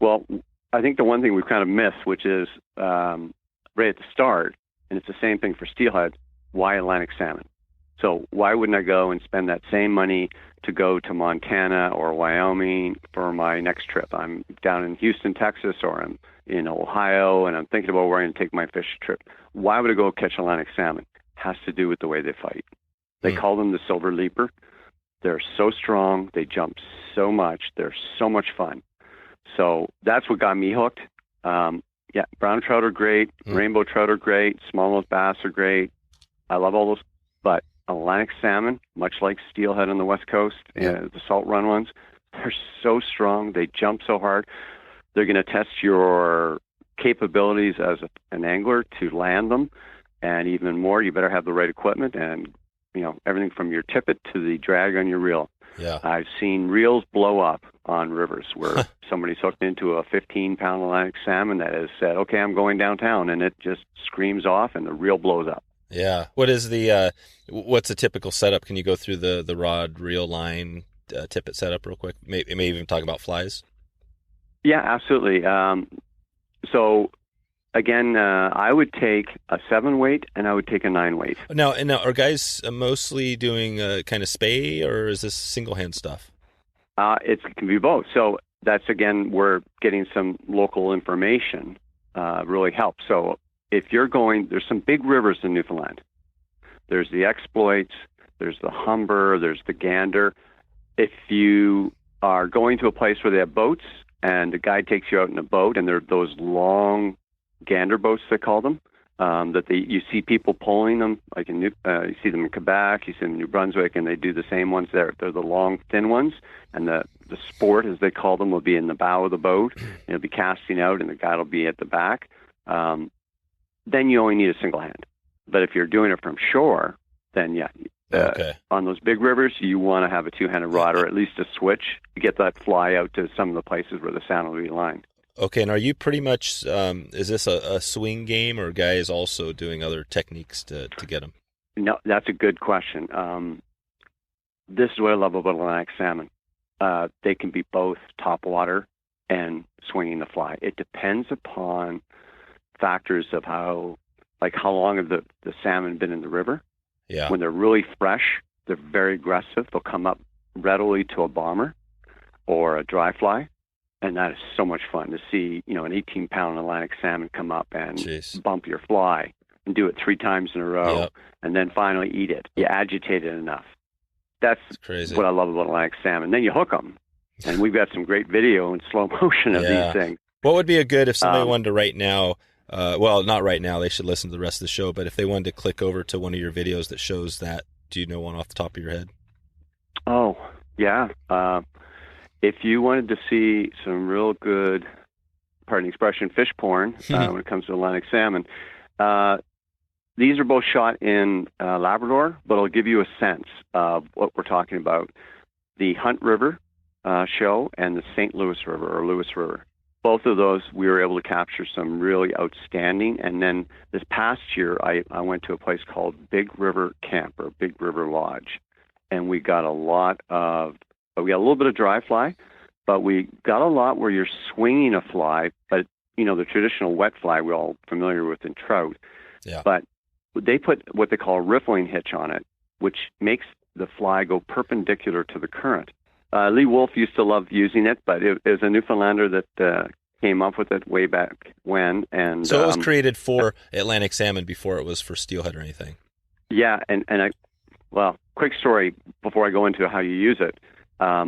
Well, I think the one thing we've kind of missed, which is right at the start, and it's the same thing for steelhead. Why Atlantic salmon? So why wouldn't I go and spend that same money to go to Montana or Wyoming for my next trip? I'm down in Houston, Texas, or I'm in Ohio, and I'm thinking about where I'm going to take my fish trip. Why would I go catch Atlantic salmon? Has to do with the way they fight. They call them the silver leaper. They're so strong. They jump so much. They're so much fun. So that's what got me hooked. Brown trout are great. Rainbow trout are great. Smallmouth bass are great. I love all those. But Atlantic salmon, much like steelhead on the West Coast, the salt run ones, they're so strong. They jump so hard. They're going to test your capabilities as an angler to land them. And even more, you better have the right equipment and, everything from your tippet to the drag on your reel. Yeah. I've seen reels blow up on rivers where somebody's hooked into a 15-pound Atlantic salmon that has said, okay, I'm going downtown, and it just screams off and the reel blows up. Yeah. What's a typical setup? Can you go through the rod, reel, line, tippet setup real quick? Maybe even talk about flies? Yeah, absolutely. So again, I would take a 7-weight and I would take a 9-weight. Now, are guys mostly doing kind of spay, or is this single hand stuff? It can be both. So that's, again, where getting some local information really helps. So if you're there's some big rivers in Newfoundland. There's the Exploits, there's the Humber, there's the Gander. If you are going to a place where they have boats and the guide takes you out in a boat, and they're those long gander boats, they call them, you see people pulling them, like you see them in Quebec, you see them in New Brunswick, and they do the same ones there. They're the long, thin ones, and the sport, as they call them, will be in the bow of the boat, and it'll be casting out, and the guide will be at the back. Then you only need a single hand. But if you're doing it from shore, then on those big rivers, you want to have a two-handed rod, or at least a switch to get that fly out to some of the places where the sound will be lined. Okay, and are you pretty much, is this a swing game, or guys also doing other techniques to get them? No, that's a good question. This is what I love about Atlantic salmon. They can be both topwater and swinging the fly. It depends upon factors of how long have the salmon been in the river. Yeah. When they're really fresh, they're very aggressive. They'll come up readily to a bomber or a dry fly. And that is so much fun to see, an 18-pound Atlantic salmon come up and bump your fly and do it 3 times in a row, and then finally eat it. You agitate it enough. That's crazy. What I love about Atlantic salmon. Then you hook them, and we've got some great video and slow motion of these things. What would be a good, if somebody wanted to right now, well, not right now, they should listen to the rest of the show, but if they wanted to click over to one of your videos that shows that, do you know one off the top of your head? Oh, yeah. If you wanted to see some real good, pardon the expression, fish porn when it comes to Atlantic salmon, these are both shot in Labrador, but it'll give you a sense of what we're talking about. The Hunt River show and the St. Louis River or Lewis River. Both of those, we were able to capture some really outstanding. And then this past year, I went to a place called Big River Camp or Big River Lodge, and we got a little bit of dry fly, but we got a lot where you're swinging a fly, but, the traditional wet fly we're all familiar with in trout. Yeah. But they put what they call a riffling hitch on it, which makes the fly go perpendicular to the current. Lee Wolf used to love using it, but it was a Newfoundlander that came up with it way back when. And so it was created for Atlantic salmon before it was for steelhead or anything. Yeah, quick story before I go into how you use it. A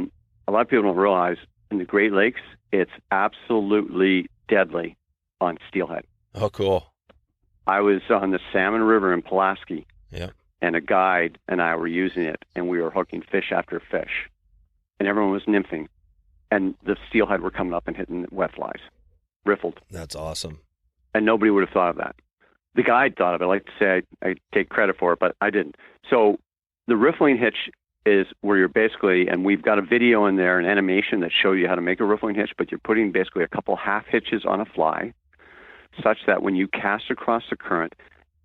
lot of people don't realize in the Great Lakes, it's absolutely deadly on steelhead. Oh, cool. I was on the Salmon River in Pulaski, and a guide and I were using it, and we were hooking fish after fish. And everyone was nymphing, and the steelhead were coming up and hitting wet flies, riffled. That's awesome. And nobody would have thought of that. The guide thought of it. I like to say I take credit for it, but I didn't. So the riffling hitch is where you're basically, and we've got a video in there, an animation that shows you how to make a riffling hitch, but you're putting basically a couple half hitches on a fly, such that when you cast across the current,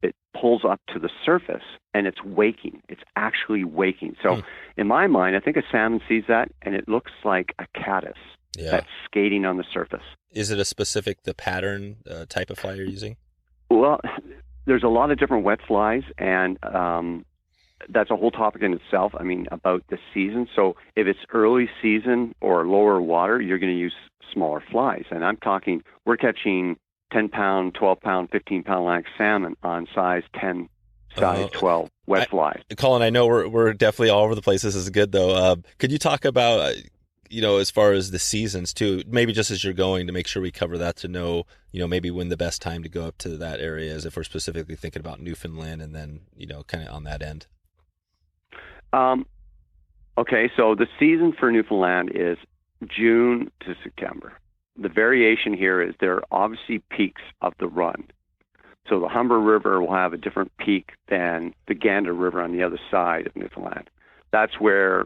it pulls up to the surface and it's waking. It's actually waking. So in my mind, I think a salmon sees that and it looks like a caddis that's skating on the surface. Is it the pattern type of fly you're using? Well, there's a lot of different wet flies, and that's a whole topic in itself. I mean, about the season. So if it's early season or lower water, you're going to use smaller flies. And I'm talking, we're catching 10-pound, 12-pound, 15-pound Atlantic salmon on size 10, size 12 wet flies. Colin, I know we're definitely all over the place. This is good, though. Could you talk about, as far as the seasons, too, maybe just as you're going, to make sure we cover that, to know, maybe when the best time to go up to that area is, if we're specifically thinking about Newfoundland and then, kind of on that end? Okay, so the season for Newfoundland is June to September. The variation here is there are obviously peaks of the run. So the Humber River will have a different peak than the Gander River on the other side of Newfoundland. That's where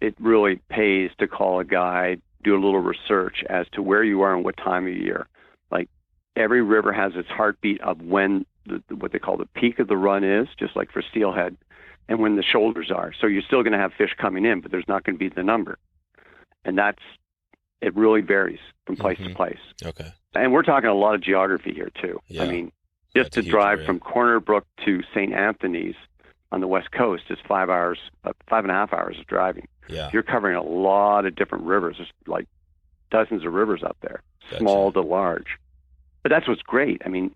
it really pays to call a guide, do a little research as to where you are and what time of year. Like every river has its heartbeat of when what they call the peak of the run is, just like for steelhead, and when the shoulders are. So you're still going to have fish coming in, but there's not going to be the number. And it really varies from place to place. Okay. And we're talking a lot of geography here, too. Yeah. I mean, just to drive from Corner Brook to St. Anthony's on the West Coast is 5.5 hours of driving. Yeah. You're covering a lot of different rivers. There's like dozens of rivers up there, small to large. But that's what's great. I mean,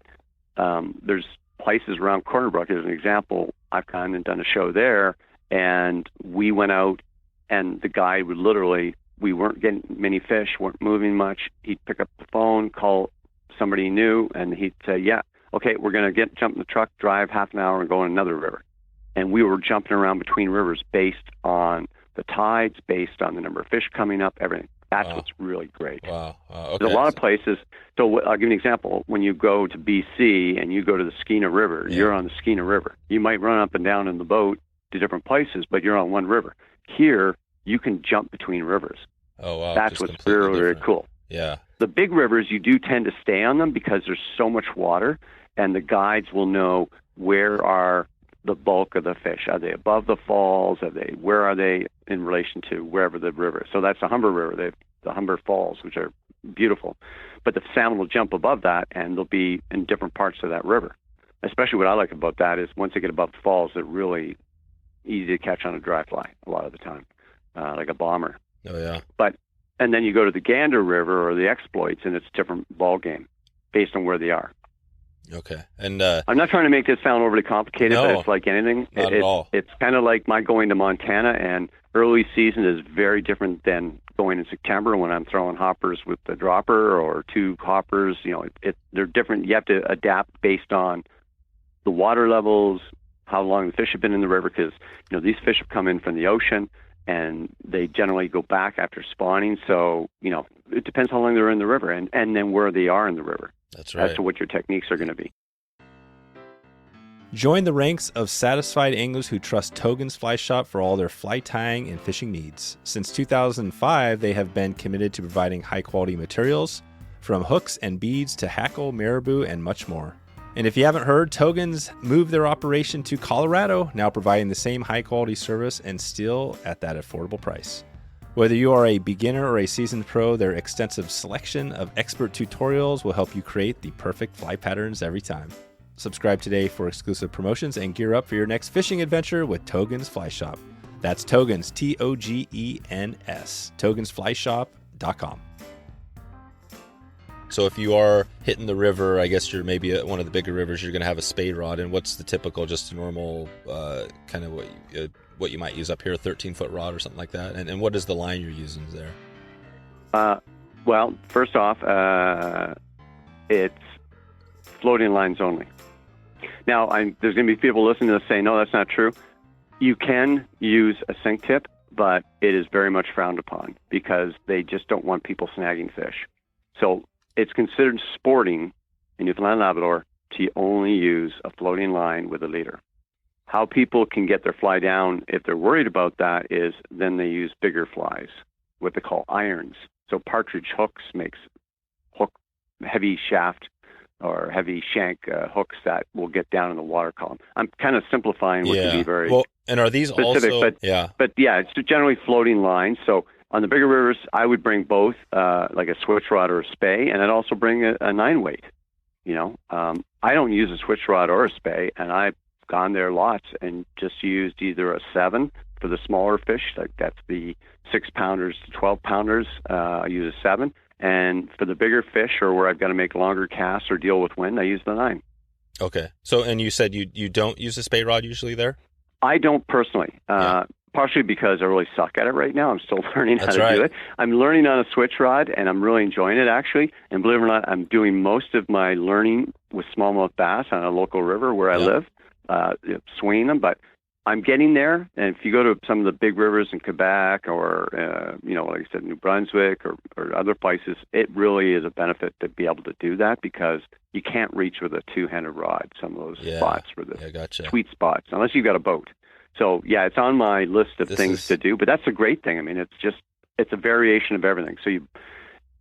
there's places around Corner Brook, as an example. I've gone and done a show there, and we went out, and the guide would literally, we weren't getting many fish, weren't moving much. He'd pick up the phone, call somebody he knew, and he'd say, okay, we're going to jump in the truck, drive half an hour, and go on another river. And we were jumping around between rivers based on the tides, based on the number of fish coming up, everything. That's what's really great. Wow. Okay. There's a lot of places. So I'll give you an example. When you go to BC and you go to the Skeena River, you're on the Skeena River. You might run up and down in the boat to different places, but you're on one river. Here, you can jump between rivers. Oh, wow. That's what's really, very cool. Yeah. The big rivers, you do tend to stay on them because there's so much water, and the guides will know where are the bulk of the fish. Are they above the falls? Where are they in relation to wherever the river is? So that's the Humber River. They have the Humber Falls, which are beautiful. But the salmon will jump above that, and they'll be in different parts of that river. Especially what I like about that is once they get above the falls, they're really easy to catch on a dry fly a lot of the time, like a bomber. Oh, yeah. And then you go to the Gander River or the exploits, and it's a different ball game based on where they are. Okay. And I'm not trying to make this sound overly complicated, but it's like anything. Not at all. It's kind of like my going to Montana, and early season is very different than going in September when I'm throwing hoppers with the dropper or 2 hoppers. They're different. You have to adapt based on the water levels, how long the fish have been in the river, because these fish have come in from the ocean and they generally go back after spawning. So it depends how long they're in the river and then where they are in the river. That's right. As to what your techniques are going to be. Join the ranks of satisfied anglers who trust Togens Fly Shop for all their fly tying and fishing needs. Since 2005, they have been committed to providing high-quality materials, from hooks and beads to hackle, marabou, and much more. And if you haven't heard, Togens moved their operation to Colorado, now providing the same high-quality service and still at that affordable price. Whether you are a beginner or a seasoned pro, their extensive selection of expert tutorials will help you create the perfect fly patterns every time. Subscribe today for exclusive promotions and gear up for your next fishing adventure with Togens Fly Shop. That's Togens, Togens, TogensFlyShop.com. So if you are hitting the river, I guess you're maybe at one of the bigger rivers, you're going to have a spade rod. And what's the typical, just a normal kind of what you might use up here, a 13-foot rod or something like that? And what is the line you're using there? Well, first off, it's floating lines only. Now, there's going to be people listening to this saying, no, that's not true. You can use a sink tip, but it is very much frowned upon because they just don't want people snagging fish. So it's considered sporting in Newfoundland and Labrador to only use a floating line with a leader. How people can get their fly down if they're worried about that is then they use bigger flies, what they call irons. So partridge hooks makes heavy shaft or heavy shank hooks that will get down in the water column. I'm kind of simplifying what can be very and are these specific, also... But it's generally floating lines. So on the bigger rivers, I would bring both, like a switch rod or a spay, and I'd also bring a 9-weight. I don't use a switch rod or a spay, and I've gone there lots and just used either a 7 for the smaller fish, like that's the 6-pounders to 12-pounders. I use a 7. And for the bigger fish or where I've got to make longer casts or deal with wind, I use the 9. Okay. So, and you said you don't use a spay rod usually there? I don't personally, partially because I really suck at it right now. I'm still learning how to do it. I'm learning on a switch rod, and I'm really enjoying it, actually. And believe it or not, I'm doing most of my learning with smallmouth bass on a local river where I live, swinging them. But I'm getting there, and if you go to some of the big rivers in Quebec or, like I said, New Brunswick or other places, it really is a benefit to be able to do that because you can't reach with a 2-handed rod some of those spots were the sweet spots, unless you've got a boat. So, it's on my list of things to do, but that's a great thing. I mean, it's a variation of everything. So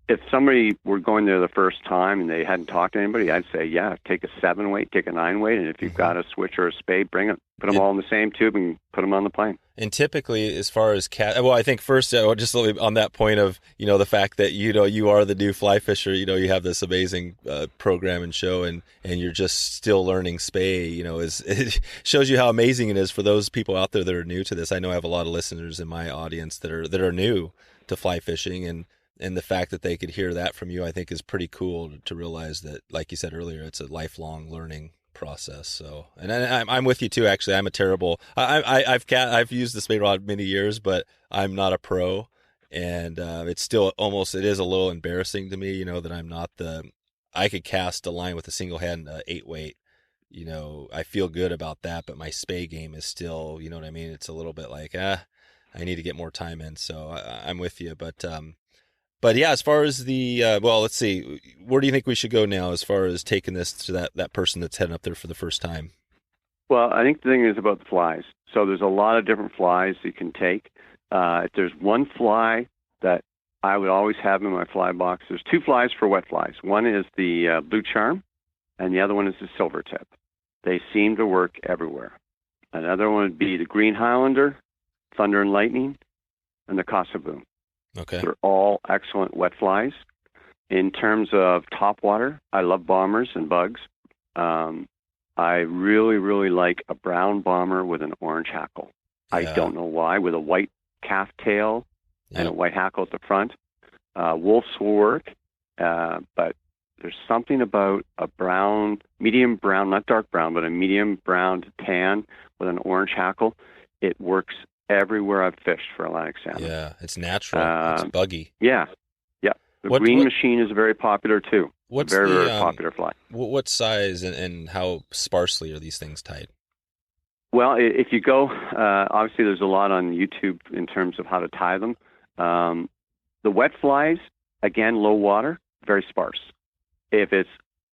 if somebody were going there the first time and they hadn't talked to anybody, I'd say, take a 7-weight, take a 9-weight, and if you've got a switch or a spade, bring it. Put them all in the same tube and put them on the plane. And typically, as far as I think first, just on that point of, the fact that, you are the new fly fisher, you have this amazing program and show and you're just still learning spay, it shows you how amazing it is for those people out there that are new to this. I know I have a lot of listeners in my audience that are new to fly fishing, and the fact that they could hear that from you, I think is pretty cool to realize that, like you said earlier, it's a lifelong learning process. So, and I'm with you too. Actually, I'm a terrible. I've used the spade rod many years, but I'm not a pro, and it's still it is a little embarrassing to me. That I'm not I could cast a line with a single hand 8-weight. I feel good about that, but my spay game is still, what I mean. It's a little bit like I need to get more time in. So I'm with you, But yeah, as far as the, let's see, where do you think we should go now as far as taking this to that person that's heading up there for the first time? Well, I think the thing is about the flies. So there's a lot of different flies you can take. If there's one fly that I would always have in my fly box, there's 2 flies for wet flies. One is the blue charm, and the other one is the silver tip. They seem to work everywhere. Another one would be the green highlander, thunder and lightning, and the Casa boom. Okay. They're all excellent wet flies. In terms of topwater, I love bombers and bugs. I really, really like a brown bomber with an orange hackle. Yeah. I don't know why, with a white calf tail and a white hackle at the front. Wolves will work, but there's something about a brown, medium brown, not dark brown, but a medium brown to tan with an orange hackle. It works everywhere I've fished for Atlantic salmon. Yeah, it's natural. It's buggy. Yeah. The green machine is very popular too. What's very, the, very popular fly. What size and how sparsely are these things tied? Well, if you go, obviously there's a lot on YouTube in terms of how to tie them. The wet flies, again, low water, very sparse. If it's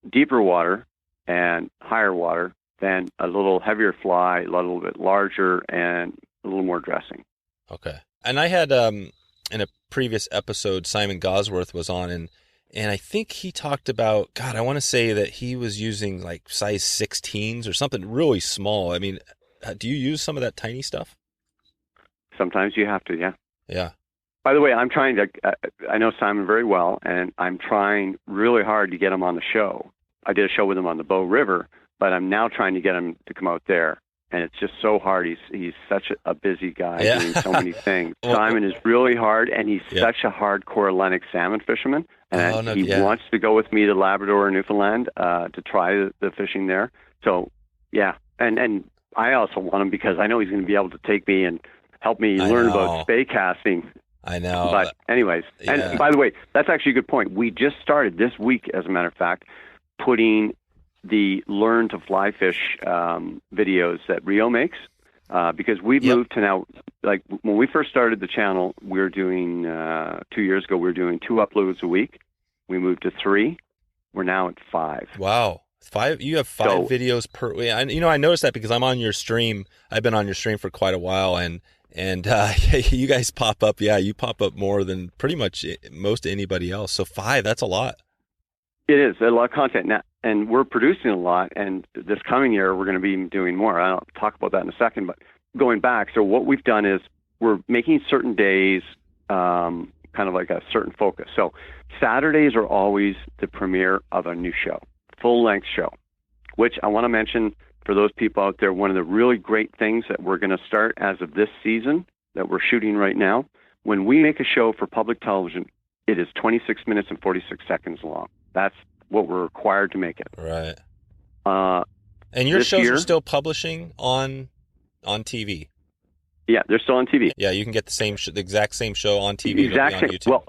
deeper water and higher water, then a little heavier fly, a little bit larger, and a little more dressing. Okay. And I had, in a previous episode, Simon Gosworth was on, and I think he talked about, God, I want to say that he was using like size 16s or something really small. I mean, do you use some of that tiny stuff? Sometimes you have to, yeah. Yeah. By the way, I'm trying to, I know Simon very well, and I'm trying really hard to get him on the show. I did a show with him on the Bow River, but I'm now trying to get him to come out there. And it's just so hard. He's such a busy guy doing so many things. Simon is really hard, and he's such a hardcore Atlantic salmon fisherman. And he wants to go with me to Labrador and Newfoundland to try the fishing there. So, yeah. And I also want him because I know he's going to be able to take me and help me learn about spay casting. I know. But anyways, and by the way, that's actually a good point. We just started this week, as a matter of fact, putting the Learn to Fly Fish videos that Rio makes, because we've moved to now, like when we first started the channel, we were doing, 2 years ago, we were doing 2 uploads a week. We moved to 3. We're now at 5. Wow. 5? You have 5 videos per week. I noticed that because I'm on your stream. I've been on your stream for quite a while, and you guys pop up. Yeah, you pop up more than pretty much most anybody else. So 5, that's a lot. It is a lot of content now, and we're producing a lot. And this coming year, we're going to be doing more. I'll talk about that in a second. But going back, so what we've done is we're making certain days kind of like a certain focus. So Saturdays are always the premiere of a new show, full-length show, which I want to mention for those people out there. One of the really great things that we're going to start as of this season that we're shooting right now, when we make a show for public television, it is 26 minutes and 46 seconds long. That's what we're required to make it. Right. And your shows are still publishing on TV? Yeah, they're still on TV. Yeah, you can get the exact same show on TV. Exact same. YouTube.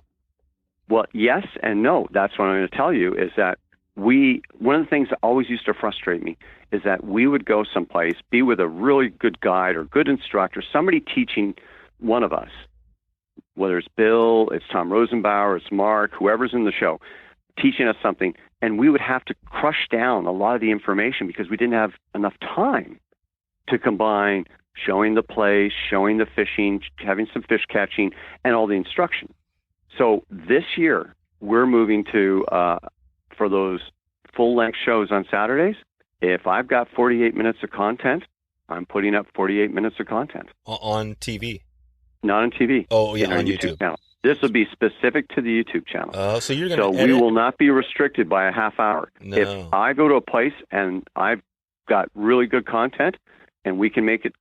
Well, yes and no. That's what I'm going to tell you is that one of the things that always used to frustrate me is that we would go someplace, be with a really good guide or good instructor, somebody teaching one of us, whether it's Bill, it's Tom Rosenbauer, it's Mark, whoever's in the show, teaching us something, and we would have to crush down a lot of the information because we didn't have enough time to combine showing the place, showing the fishing, having some fish catching, and all the instruction. So this year, we're moving to, for those full-length shows on Saturdays, if I've got 48 minutes of content, I'm putting up 48 minutes of content. On TV? Not on TV. Oh, yeah, on YouTube. Channel. This will be specific to the YouTube channel. Oh, so you're going to edit? We will not be restricted by a half hour. No. If I go to a place and I've got really good content and we can make it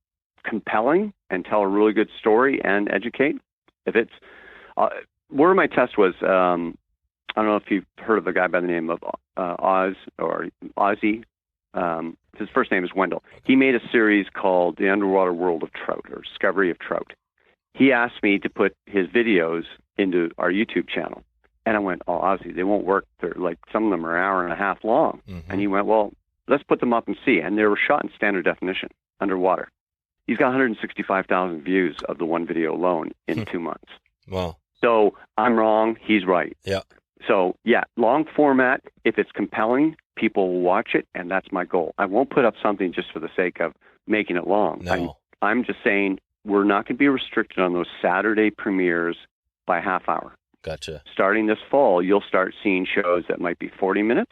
compelling and tell a really good story and educate, if it's where my test was, I don't know if you've heard of a guy by the name of Oz or Ozzy. His first name is Wendell. He made a series called The Underwater World of Trout, or Discovery of Trout. He asked me to put his videos into our YouTube channel. And I went, oh, Ozzy, they won't work. They're like, some of them are an hour and a half long. Mm-hmm. And he went, well, let's put them up and see. And they were shot in standard definition, underwater. He's got 165,000 views of the one video alone in 2 months. Wow. So I'm wrong. He's right. Yeah. So, yeah, long format, if it's compelling, people will watch it, and that's my goal. I won't put up something just for the sake of making it long. No. I'm just saying we're not going to be restricted on those Saturday premieres by a half hour. Gotcha. Starting this fall, you'll start seeing shows that might be 40 minutes,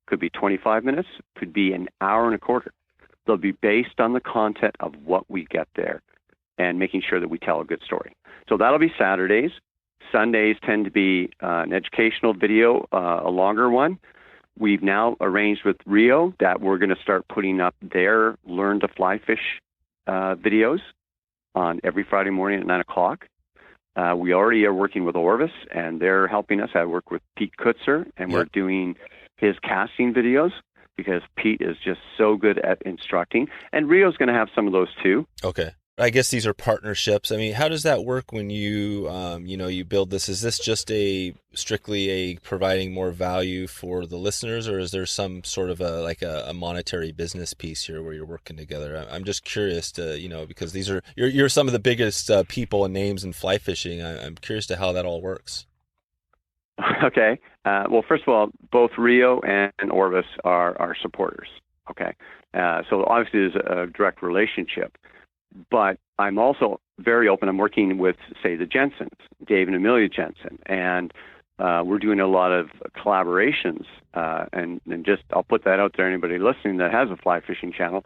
could be 25 minutes, could be an hour and a quarter. They'll be based on the content of what we get there and making sure that we tell a good story. So that'll be Saturdays. Sundays tend to be an educational video, a longer one. We've now arranged with Rio that we're going to start putting up their Learn to Fly Fish videos on every Friday morning at 9 o'clock. We already are working with Orvis, and they're helping us. I work with Pete Kutzer, and we're doing his casting videos because Pete is just so good at instructing. And Rio's going to have some of those too. Okay. I guess these are partnerships. I mean, how does that work when you, you build this? Is this just strictly a providing more value for the listeners, or is there some sort of a monetary business piece here where you're working together? I'm just curious to, because these are, you're some of the biggest people and names in fly fishing. I'm curious to how that all works. Okay. Well, first of all, both Rio and Orvis are supporters. Okay. So obviously there's a direct relationship. But I'm also very open. I'm working with, say, the Jensens, Dave and Amelia Jensen, and we're doing a lot of collaborations. And just, I'll put that out there. Anybody listening that has a fly fishing channel,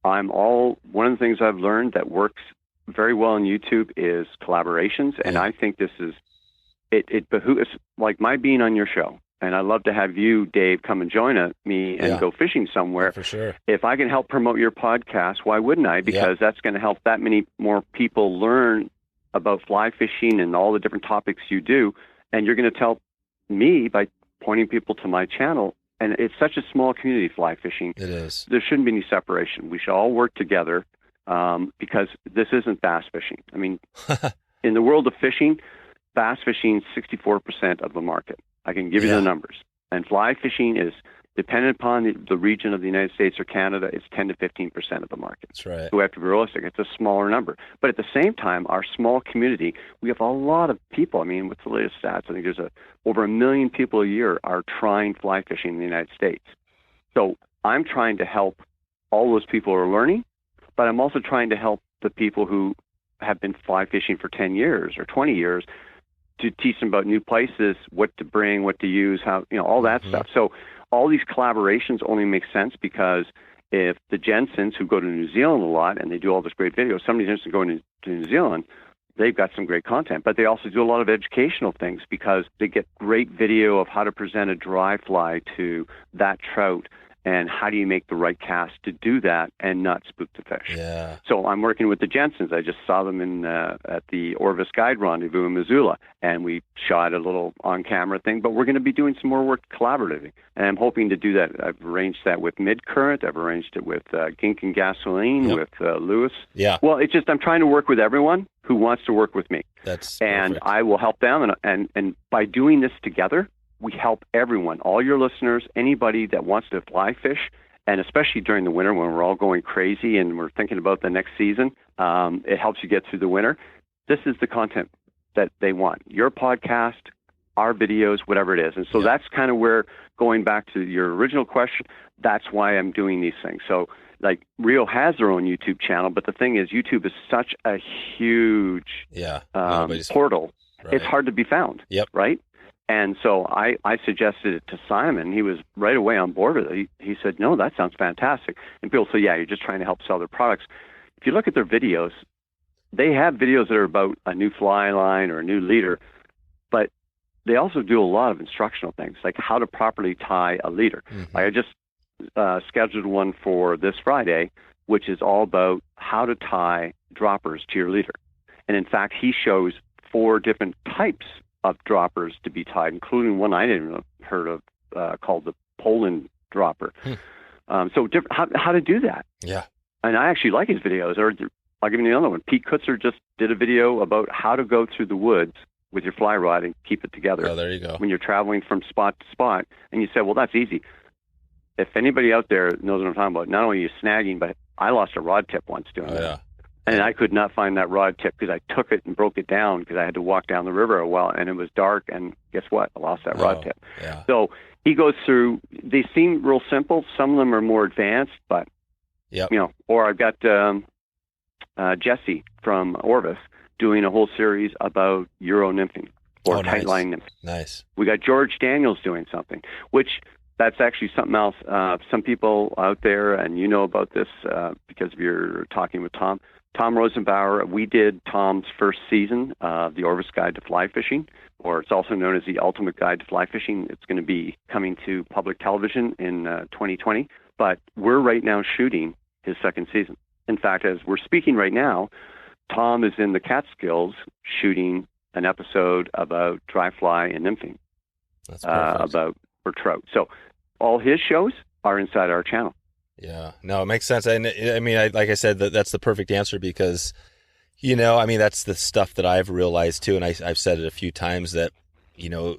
one of the things I've learned that works very well on YouTube is collaborations, and I think this is it behooves, like my being on your show. And I'd love to have you, Dave, come and join me and go fishing somewhere. For sure. If I can help promote your podcast, why wouldn't I? Because that's going to help that many more people learn about fly fishing and all the different topics you do. And you're going to tell me by pointing people to my channel. And it's such a small community, fly fishing. It is. There shouldn't be any separation. We should all work together because this isn't bass fishing. I mean, in the world of fishing, bass fishing is 64% of the market. I can give you the numbers. And fly fishing is dependent upon the region of the United States or Canada. It's 10 to 15% of the market. That's right. So we have to be realistic. It's a smaller number. But at the same time, our small community, we have a lot of people. I mean, what's the latest stats? I think there's over 1 million people a year are trying fly fishing in the United States. So I'm trying to help all those people who are learning, but I'm also trying to help the people who have been fly fishing for 10 years or 20 years to teach them about new places, what to bring, what to use, how, all that stuff. So all these collaborations only make sense because if the Jensens, who go to New Zealand a lot and they do all this great videos, somebody's interested in going to New Zealand, they've got some great content. But they also do a lot of educational things because they get great video of how to present a dry fly to that trout and how do you make the right cast to do that and not spook the fish. Yeah. So I'm working with the Jensens. I just saw them at the Orvis Guide Rendezvous in Missoula, and we shot a little on-camera thing, but we're going to be doing some more work collaboratively, and I'm hoping to do that. I've arranged that with Midcurrent. I've arranged it with Gink and Gasoline, with Lewis. Yeah. Well, it's just I'm trying to work with everyone who wants to work with me. And I will help them, and by doing this together, we help everyone, all your listeners, anybody that wants to fly fish, and especially during the winter when we're all going crazy and we're thinking about the next season, it helps you get through the winter. This is the content that they want. Your podcast, our videos, whatever it is. And so that's kind of where, going back to your original question, that's why I'm doing these things. So like Rio has their own YouTube channel, but the thing is YouTube is such a huge portal. Right. It's hard to be found, right? And so I suggested it to Simon. He was right away on board with it. He said, no, that sounds fantastic. And people say, yeah, you're just trying to help sell their products. If you look at their videos, they have videos that are about a new fly line or a new leader, but they also do a lot of instructional things, like how to properly tie a leader. Mm-hmm. I just scheduled one for this Friday, which is all about how to tie droppers to your leader. And in fact, he shows 4 different types of droppers to be tied, including one I didn't even heard of called the Poland dropper. So how to do that. Yeah. And I actually like his videos. Or I'll give you another one. Pete Kutzer just did a video about how to go through the woods with your fly rod and keep it together. Oh, there you go. When you're traveling from spot to spot. And you say, well, that's easy. If anybody out there knows what I'm talking about, not only are you snagging, but I lost a rod tip once doing that. Yeah. And I could not find that rod tip because I took it and broke it down because I had to walk down the river a while, and it was dark, and guess what? I lost that rod tip. Yeah. So he goes through, they seem real simple. Some of them are more advanced, but, or I've got Jesse from Orvis doing a whole series about Euro nymphing or tight line nymphing. Nice. We got George Daniels doing something, which that's actually something else. Some people out there, and you know about this because of your talking with Tom Tom Rosenbauer. We did Tom's first season of the Orvis Guide to Fly Fishing, or it's also known as the Ultimate Guide to Fly Fishing. It's going to be coming to public television in 2020, but we're right now shooting his second season. In fact, as we're speaking right now, Tom is in the Catskills shooting an episode about dry fly and nymphing, about for trout. So all his shows are inside our channel. Yeah, no, it makes sense. And I mean, like I said, that's the perfect answer because, I mean, that's the stuff that I've realized too. And I've said it a few times that,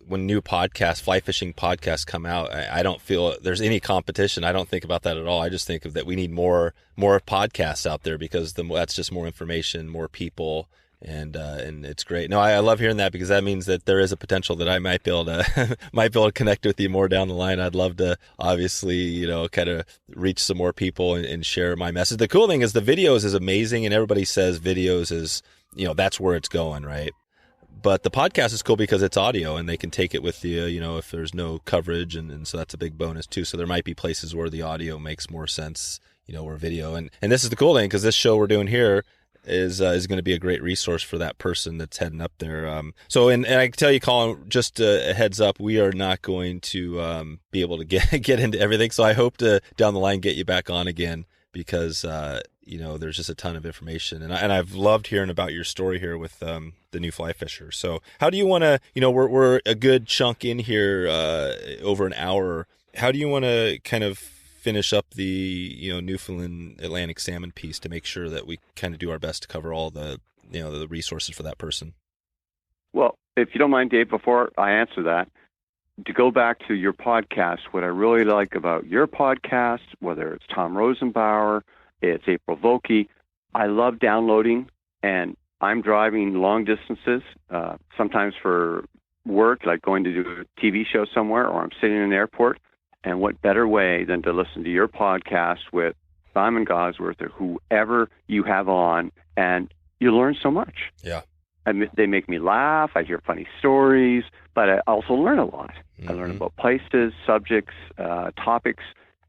when new fly fishing podcasts come out, I don't feel there's any competition. I don't think about that at all. I just think that we need more podcasts out there because that's just more information, more people. And it's great. No, I love hearing that because that means that there is a potential that I might be able to connect with you more down the line. I'd love to obviously, kind of reach some more people and share my message. The cool thing is the videos is amazing and everybody says videos is, that's where it's going, right? But the podcast is cool because it's audio and they can take it with you, if there's no coverage. And so that's a big bonus too. So there might be places where the audio makes more sense, or video. And this is the cool thing because this show we're doing here is going to be a great resource for that person that's heading up there. And I can tell you, Colin, just a heads up, we are not going to be able to get into everything. So I hope to down the line get you back on again because there's just a ton of information, and I've loved hearing about your story here with the new fly fisher. So how do you want to? We're a good chunk in here, over an hour. How do you want to kind of finish up the Newfoundland Atlantic salmon piece to make sure that we kind of do our best to cover all the the resources for that person? Well, if you don't mind, Dave, before I answer that, to go back to your podcast, what I really like about your podcast, whether it's Tom Rosenbauer, it's April Vokey, I love downloading, and I'm driving long distances, sometimes for work, like going to do a TV show somewhere, or I'm sitting in an airport. And what better way than to listen to your podcast with Simon Gosworth or whoever you have on, and you learn so much. Yeah. They make me laugh. I hear funny stories, but I also learn a lot. Mm-hmm. I learn about places, subjects, topics,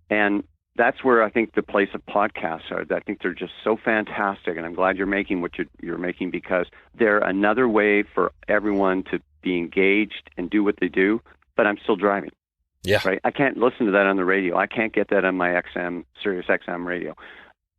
and that's where I think the place of podcasts are. I think they're just so fantastic, and I'm glad you're making what you're making because they're another way for everyone to be engaged and do what they do, but I'm still driving. Yeah. Right. I can't listen to that on the radio. I can't get that on my Sirius XM radio.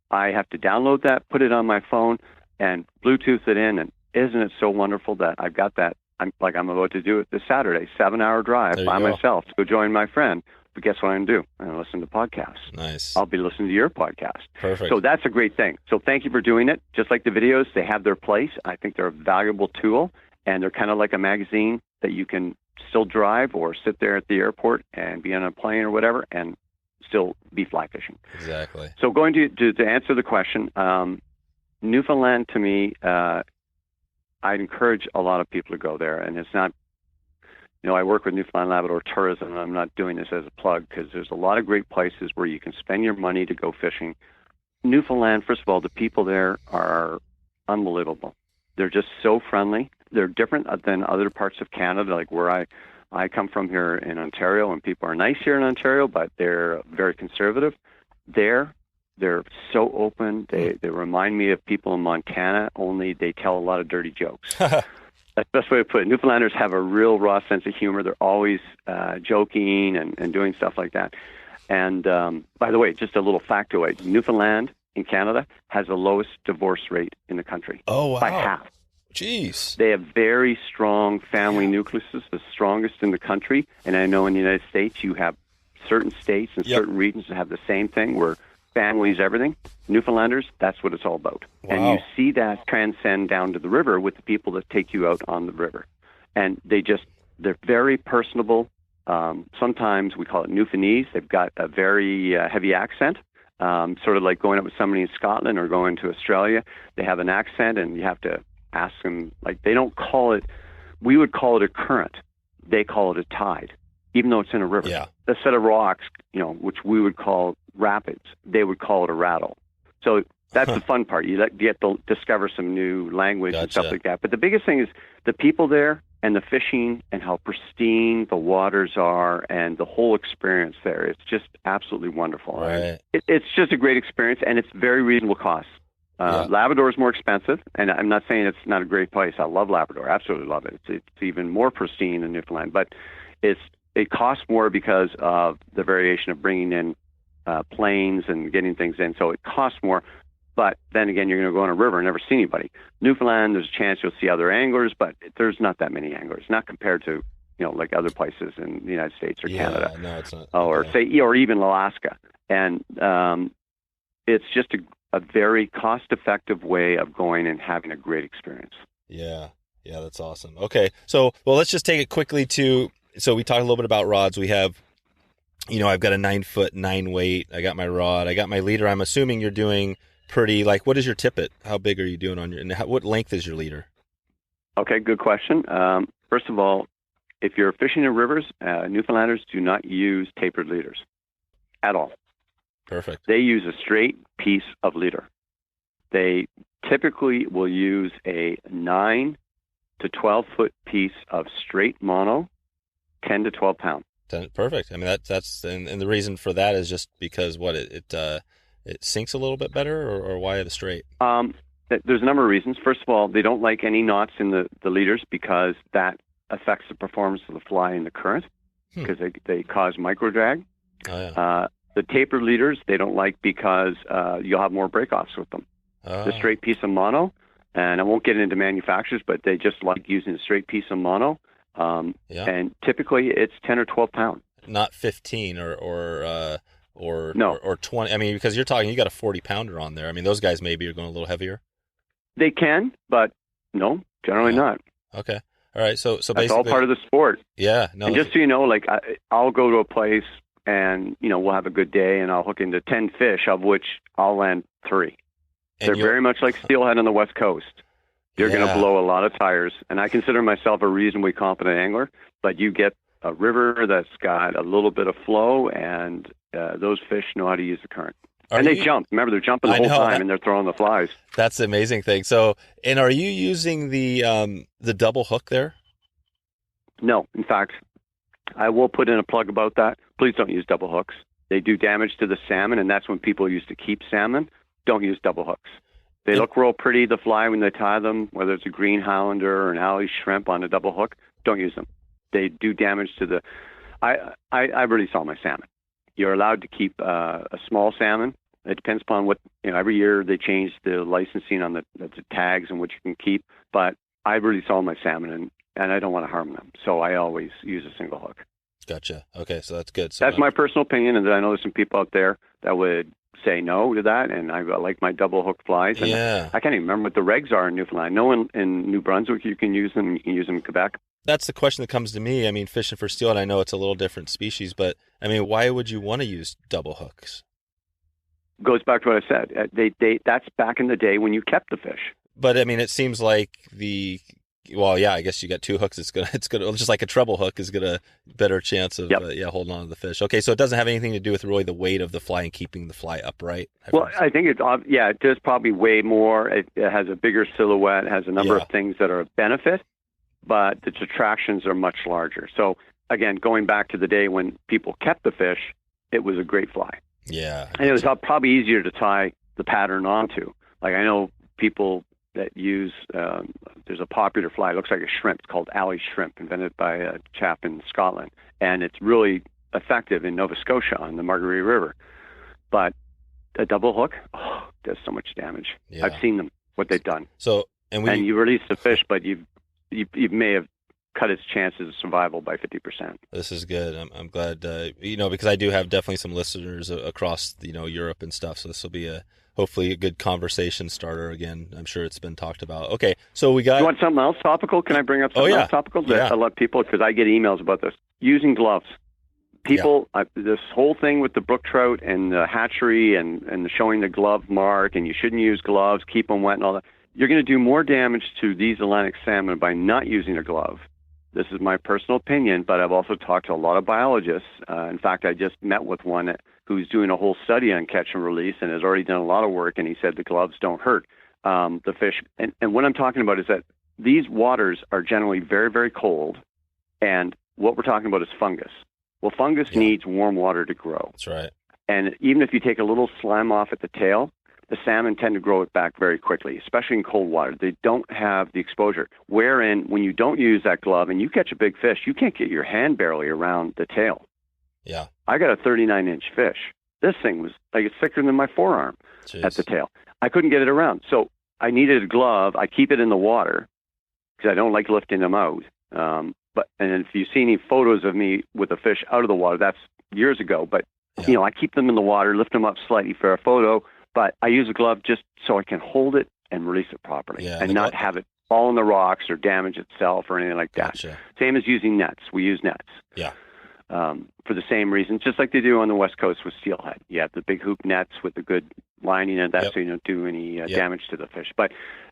I have to download that, put it on my phone, and Bluetooth it in. And isn't it so wonderful that I've got that? I'm about to do it this Saturday, 7-hour drive by myself to go join my friend. But guess what I'm going to do? I'm going to listen to podcasts. Nice. I'll be listening to your podcast. Perfect. So that's a great thing. So thank you for doing it. Just like the videos, they have their place. I think they're a valuable tool, and they're kind of like a magazine that you can still drive or sit there at the airport and be on a plane or whatever and still be fly fishing. Exactly. So going to answer the question, Newfoundland to me, I'd encourage a lot of people to go there. And it's not, I work with Newfoundland Labrador Tourism, and I'm not doing this as a plug because there's a lot of great places where you can spend your money to go fishing. Newfoundland, first of all, the people there are unbelievable. They're just so friendly. They're different than other parts of Canada, like where I come from here in Ontario, and people are nice here in Ontario, but they're very conservative. They're so open. They remind me of people in Montana, only they tell a lot of dirty jokes. That's the best way to put it. Newfoundlanders have a real raw sense of humor. They're always joking and doing stuff like that. And by the way, just a little factoid, Newfoundland in Canada has the lowest divorce rate in the country. Oh, wow. By half. Jeez. They have very strong family nucleuses, the strongest in the country. And I know in the United States, you have certain states and certain regions that have the same thing where family's everything. Newfoundlanders, that's what it's all about. Wow. And you see that transcend down to the river with the people that take you out on the river. And they're very personable. Sometimes we call it Newfoundlandese. They've got a very heavy accent. Sort of like going up with somebody in Scotland or going to Australia. They have an accent, and you have to ask them, like, they don't call it, we would call it a current. They call it a tide, even though it's in a river. Yeah. The set of rocks, which we would call rapids, they would call it a rattle. So that's the fun part. You get to discover some new language and stuff like that. But the biggest thing is the people there and the fishing and how pristine the waters are and the whole experience there. It's just absolutely wonderful. Right. It's just a great experience, and it's very reasonable cost. Labrador is more expensive, and I'm not saying it's not a great place. I love Labrador, absolutely love it. It's even more pristine than Newfoundland, but it costs more because of the variation of bringing in planes and getting things in, so it costs more. But then again, you're going to go on a river and never see anybody. Newfoundland, there's a chance you'll see other anglers, but there's not that many anglers, not compared to like other places in the United States or Canada. No, it's not. Or even Alaska. And it's just a very cost-effective way of going and having a great experience. Yeah, that's awesome. Okay, so let's just take it quickly so we talked a little bit about rods. We have, I've got a 9-foot 9 weight. I got my rod. I got my leader. I'm assuming you're doing pretty, what is your tippet? How big are you doing and what length is your leader? Okay, good question. First of all, if you're fishing in rivers, Newfoundlanders do not use tapered leaders at all. Perfect. They use a straight piece of leader. They typically will use a 9 to 12 foot piece of straight mono, 10 to 12 pound. Perfect. I mean, that's and the reason for that is just because it sinks a little bit better, or why the straight? There's a number of reasons. First of all, they don't like any knots in the leaders because that affects the performance of the fly in the current because they cause micro drag. Oh, yeah. The tapered leaders they don't like because you'll have more breakoffs with them. The straight piece of mono, and I won't get into manufacturers, but they just like using a straight piece of mono. And typically it's 10 or 12 pound. Not 15 or no. or 20. I mean, because you got a 40 pounder on there. I mean, those guys maybe are going a little heavier. They can, but no, generally not. Okay. All right. So that's basically all part of the sport. Yeah. No. And just so you know, I'll go to a place and we'll have a good day, and I'll hook into 10 fish, of which I'll land 3. They're very much like steelhead on the West Coast. You're going to blow a lot of tires, and I consider myself a reasonably competent angler. But you get a river that's got a little bit of flow, and those fish know how to use the current. They jump. Remember, they're jumping the whole time, and they're throwing the flies. That's the amazing thing. So, and are you using the double hook there? No. In fact, I will put in a plug about that. Please don't use double hooks. They do damage to the salmon, and that's when people used to keep salmon. Don't use double hooks. They look real pretty, the fly, when they tie them, whether it's a green Highlander or an alley shrimp on a double hook. Don't use them. They do damage to the... I really saw my salmon. You're allowed to keep a small salmon. It depends upon what... every year they change the licensing on the tags and what you can keep. But I really saw my salmon, and I don't want to harm them. So I always use a single hook. Gotcha. Okay, so that's good. So that's my personal opinion, and I know there's some people out there that would say no to that, and I like my double hook flies. And I can't even remember what the regs are in Newfoundland. No, in New Brunswick you can use them. You can use them in Quebec. That's the question that comes to me. I mean, fishing for steelhead, I know it's a little different species, but I mean, why would you want to use double hooks? Goes back to what I said. That's back in the day when you kept the fish. But I mean, it seems like I guess you got 2 hooks. It's gonna just like a treble hook is gonna better chance of holding on to the fish. Okay, so it doesn't have anything to do with really the weight of the fly and keeping the fly upright. I think it does probably weigh more. It has a bigger silhouette. It has a number of things that are a benefit, but the detractions are much larger. So again, going back to the day when people kept the fish, it was a great fly. Yeah, and it was probably easier to tie the pattern onto. Like I know people that use, there's a popular fly, it looks like a shrimp, it's called alley shrimp, invented by a chap in Scotland. And it's really effective in Nova Scotia on the Margarita River. But a double hook, does so much damage. Yeah. I've seen them, what they've done. So, and you release the fish, but you may have cut its chances of survival by 50%. This is good. I'm glad, because I do have definitely some listeners across, Europe and stuff. So this will be hopefully a good conversation starter again. I'm sure it's been talked about. Okay, so we got... You want something else topical? Can I bring up something else topical? I love people, because I get emails about this. Using gloves. People, this whole thing with the brook trout and the hatchery and showing the glove mark, and you shouldn't use gloves, keep them wet and all that. You're going to do more damage to these Atlantic salmon by not using a glove. This is my personal opinion, but I've also talked to a lot of biologists. In fact, I just met with one who's doing a whole study on catch and release and has already done a lot of work, and he said the gloves don't hurt the fish. And what I'm talking about is that these waters are generally very, very cold, and what we're talking about is fungus. Well, fungus needs warm water to grow. That's right. And even if you take a little slime off at the tail, the salmon tend to grow it back very quickly, especially in cold water. They don't have the exposure. Wherein, when you don't use that glove and you catch a big fish, you can't get your hand barely around the tail. Yeah. I got a 39-inch fish. This thing was like it's thicker than my forearm at the tail. I couldn't get it around. So I needed a glove. I keep it in the water because I don't like lifting them out. And if you see any photos of me with a fish out of the water, that's years ago. But, I keep them in the water, lift them up slightly for a photo. But I use a glove just so I can hold it and release it properly and not have it fall in the rocks or damage itself or anything like that. Gotcha. Same as using nets. We use nets. Yeah. For the same reason, just like they do on the West Coast with steelhead. You have the big hoop nets with the good lining and that so you don't do any damage to the fish. But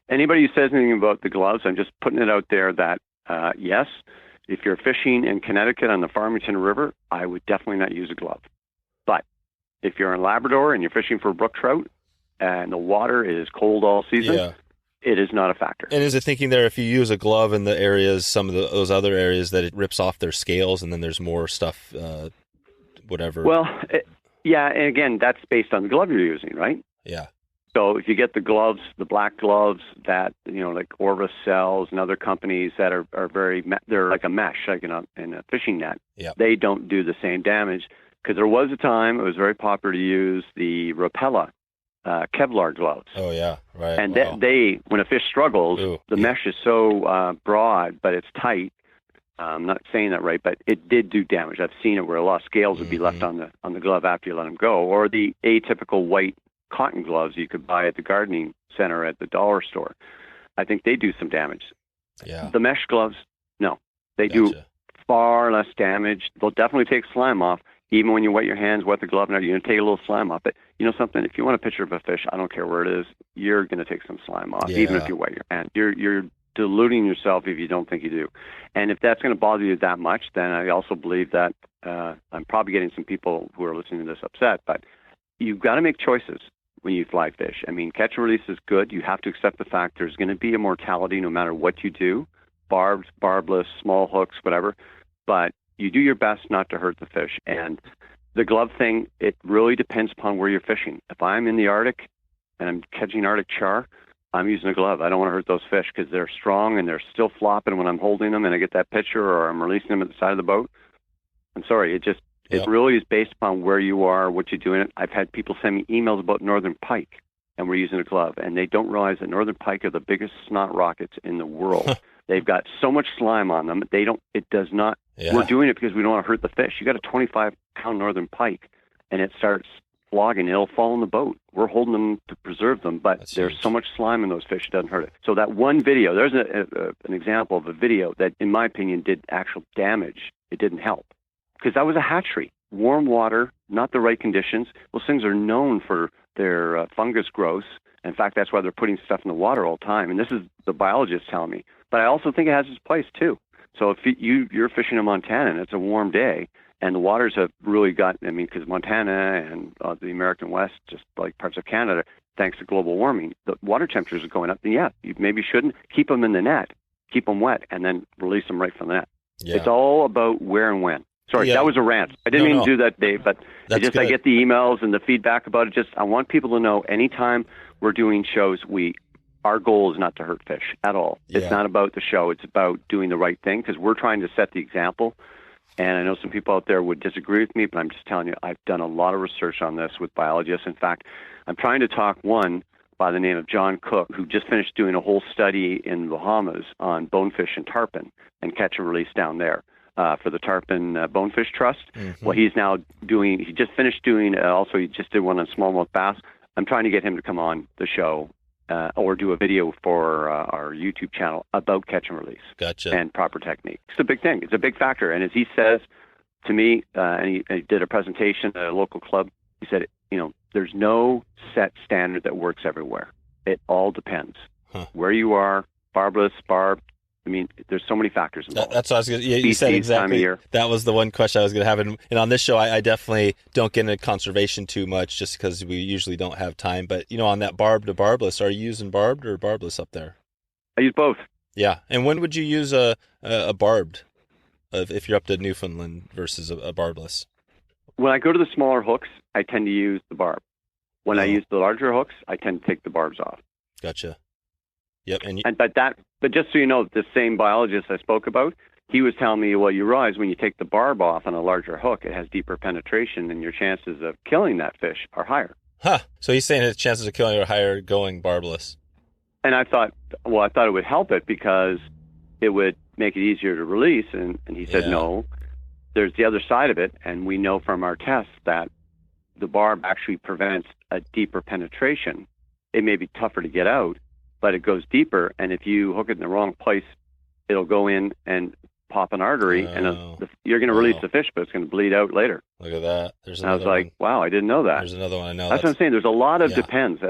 anybody who says anything about the gloves, I'm just putting it out there that, yes, if you're fishing in Connecticut on the Farmington River, I would definitely not use a glove. But if you're in Labrador and you're fishing for brook trout and the water is cold all season, it is not a factor. And is it thinking there, if you use a glove in the areas, some of those other areas, that it rips off their scales and then there's more stuff, whatever? Well, and again, that's based on the glove you're using, right? Yeah. So if you get the gloves, the black gloves that, like Orvis sells and other companies that are they're like a mesh, like in a fishing net, they don't do the same damage. Because there was a time it was very popular to use the Rapella Kevlar gloves. Oh, yeah, right. And when a fish struggles, the mesh is so broad, but it's tight. I'm not saying that right, but it did do damage. I've seen it where a lot of scales would be left on the glove after you let them go, or the atypical white cotton gloves you could buy at the gardening center at the dollar store. I think they do some damage. Yeah. The mesh gloves, no, they do far less damage. They'll definitely take slime off. Even when you wet your hands, wet the glove, now you're going to take a little slime off. But you know something? If you want a picture of a fish, I don't care where it is, you're going to take some slime off, even if you wet your hand. You're deluding yourself if you don't think you do. And if that's going to bother you that much, then I also believe that I'm probably getting some people who are listening to this upset, but you've got to make choices when you fly fish. I mean, catch and release is good. You have to accept the fact there's going to be a mortality no matter what you do, barbed, barbless, small hooks, whatever. But you do your best not to hurt the fish. And the glove thing, it really depends upon where you're fishing. If I'm in the Arctic and I'm catching Arctic char, I'm using a glove. I don't want to hurt those fish because they're strong and they're still flopping when I'm holding them and I get that picture or I'm releasing them at the side of the boat. I'm sorry, it really is based upon where you are, what you're doing. I've had people send me emails about northern pike and we're using a glove, and they don't realize that northern pike are the biggest snot rockets in the world. They've got so much slime on them. It does not, we're doing it because we don't want to hurt the fish. You got a 25-pound northern pike and it starts flogging, it'll fall in the boat. We're holding them to preserve them, but there's so much slime in those fish, it doesn't hurt it. So that one video, there's an example of a video that, in my opinion, did actual damage. It didn't help. Because that was a hatchery. Warm water, not the right conditions. Those things are known for their fungus growth. In fact, that's why they're putting stuff in the water all the time. And this is the biologist telling me. But I also think it has its place, too. So if you're fishing in Montana and it's a warm day, and the waters have really because Montana and the American West, just like parts of Canada, thanks to global warming, the water temperatures are going up. Then, you maybe shouldn't keep them in the net, keep them wet, and then release them right from the net. Yeah. It's all about where and when. Sorry, that was a rant. I didn't mean to do that, Dave, but I get the emails and the feedback about it. I want people to know anytime we're doing shows, our goal is not to hurt fish at all. Yeah. It's not about the show. It's about doing the right thing because we're trying to set the example. And I know some people out there would disagree with me, but I'm just telling you, I've done a lot of research on this with biologists. In fact, I'm trying to talk one by the name of John Cook, who just finished doing a whole study in the Bahamas on bonefish and tarpon and catch and release down there for the Tarpon Bonefish Trust. Mm-hmm. Well, he just finished doing, also he just did one on smallmouth bass. I'm trying to get him to come on the show or do a video for our YouTube channel about catch and release. Gotcha. And proper technique. It's a big thing. It's a big factor. And as he says to me, and he did a presentation at a local club, he said, there's no set standard that works everywhere. It all depends. Where you are, barbless, barb. There's so many factors involved. That's what I was going to. You said exactly. That was the one question I was going to have. And on this show, I definitely don't get into conservation too much just because we usually don't have time. But, on that barb to barbless, are you using barbed or barbless up there? I use both. Yeah. And when would you use a barbed if you're up to Newfoundland versus a barbless? When I go to the smaller hooks, I tend to use the barb. When I use the larger hooks, I tend to take the barbs off. Gotcha. Yep. But just so you know, the same biologist I spoke about, he was telling me, well, you realize when you take the barb off on a larger hook, it has deeper penetration, and your chances of killing that fish are higher. Huh. So he's saying his chances of killing are higher going barbless. And I thought it would help it because it would make it easier to release. And he said, no, there's the other side of it. And we know from our tests that the barb actually prevents a deeper penetration. It may be tougher to get out, but it goes deeper. And if you hook it in the wrong place, it'll go in and pop an artery, and you're going to release the fish, but it's going to bleed out later. Look at that. And I was like, wow, I didn't know that. There's another one I know. That's what I'm saying. There's a lot of depends.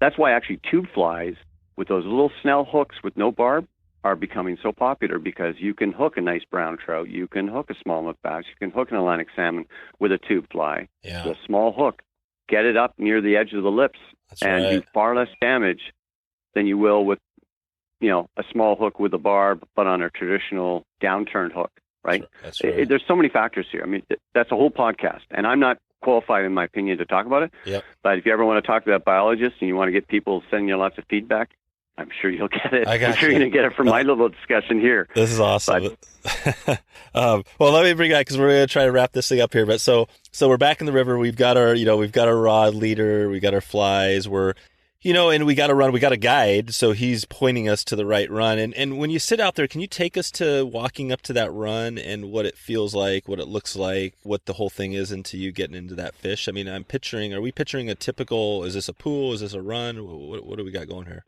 That's why actually tube flies with those little snell hooks with no barb are becoming so popular, because you can hook a nice brown trout, you can hook a smallmouth bass, you can hook an Atlantic salmon with a tube fly. Yeah. With a small hook, get it up near the edge of the lips, do far less damage than you will with a small hook with a barb, but on a traditional downturned hook, right? That's right. There's so many factors here. I mean, that's a whole podcast, and I'm not qualified, in my opinion, to talk about it. Yep. But if you ever want to talk to that biologist and you want to get people sending you lots of feedback, I'm sure you'll get it. I'm sure you're going to get it from my little discussion here. This is awesome. Well, let me bring that, because we're going to try to wrap this thing up here. But so we're back in the river. We've got our rod leader. We got our flies. And we got to run. We got a guide, so he's pointing us to the right run. And when you sit out there, can you take us to walking up to that run and what it feels like, what it looks like, what the whole thing is into you getting into that fish? I mean, are we picturing a typical, is this a pool? Is this a run? What do we got going here?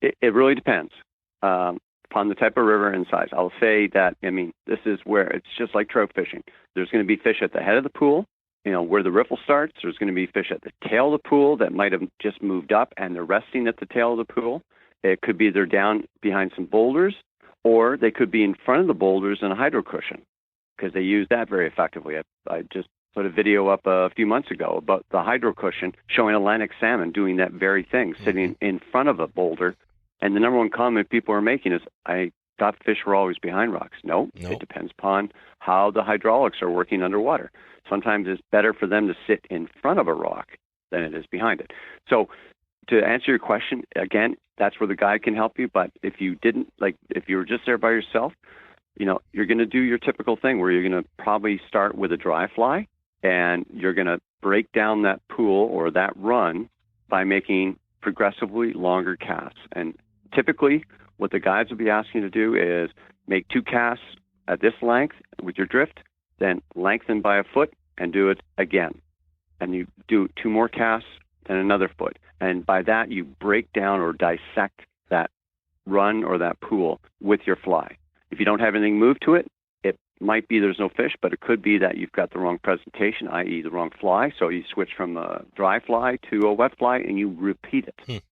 It really depends upon the type of river and size. I'll say that, this is where it's just like trout fishing. There's going to be fish at the head of the pool, where the riffle starts. There's going to be fish at the tail of the pool that might have just moved up and they're resting at the tail of the pool. It could be they're down behind some boulders, or they could be in front of the boulders in a hydro cushion, because they use that very effectively. I just put a video up a few months ago about the hydro cushion showing Atlantic salmon doing that very thing, sitting in front of a boulder. And the number one comment people are making is, I thought fish were always behind rocks. No, it depends upon how the hydraulics are working underwater. Sometimes it's better for them to sit in front of a rock than it is behind it. So to answer your question, again, that's where the guide can help you. But if you didn't, if you were just there by yourself, you're going to do your typical thing where you're going to probably start with a dry fly, and you're going to break down that pool or that run by making progressively longer casts. And typically what the guides will be asking you to do is make 2 casts at this length with your drift, then lengthen by a foot and do it again. And you do 2 more casts, then another foot. And by that, you break down or dissect that run or that pool with your fly. If you don't have anything moved to it, it might be there's no fish, but it could be that you've got the wrong presentation, i.e. the wrong fly. So you switch from a dry fly to a wet fly and you repeat it.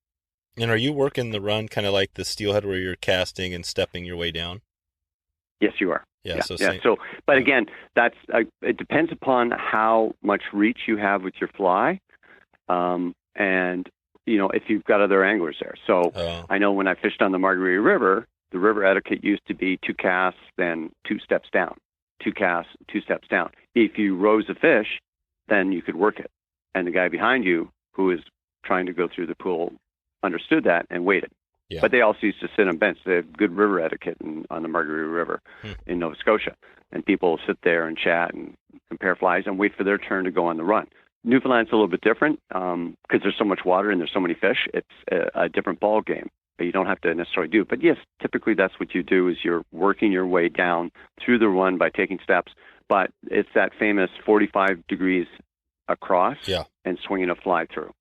And are you working the run kind of like the steelhead where you're casting and stepping your way down? Yes, you are. Yeah. But again, that's it depends upon how much reach you have with your fly, and if you've got other anglers there. So I know when I fished on the Margarita River, the river etiquette used to be 2 casts, then 2 steps down, 2 casts, 2 steps down. If you rose a fish, then you could work it, and the guy behind you who is trying to go through the pool understood that and waited. Yeah. But they also used to sit on bench. They have good river etiquette on the Margarita River in Nova Scotia. And people sit there and chat and compare flies and wait for their turn to go on the run. Newfoundland's a little bit different because there's so much water and there's so many fish. It's a different ball game. But you don't have to necessarily do it. But yes, typically that's what you do, is you're working your way down through the run by taking steps. But it's that famous 45 degrees across and swinging a fly through.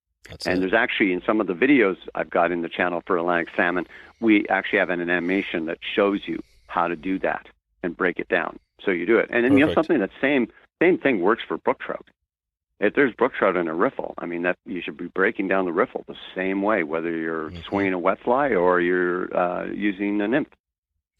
There's actually, in some of the videos I've got in the channel for Atlantic salmon, we actually have an animation that shows you how to do that and break it down. So you do it. And then something that same thing works for brook trout. If there's brook trout in a riffle, that you should be breaking down the riffle the same way, whether you're swinging a wet fly or you're using a nymph.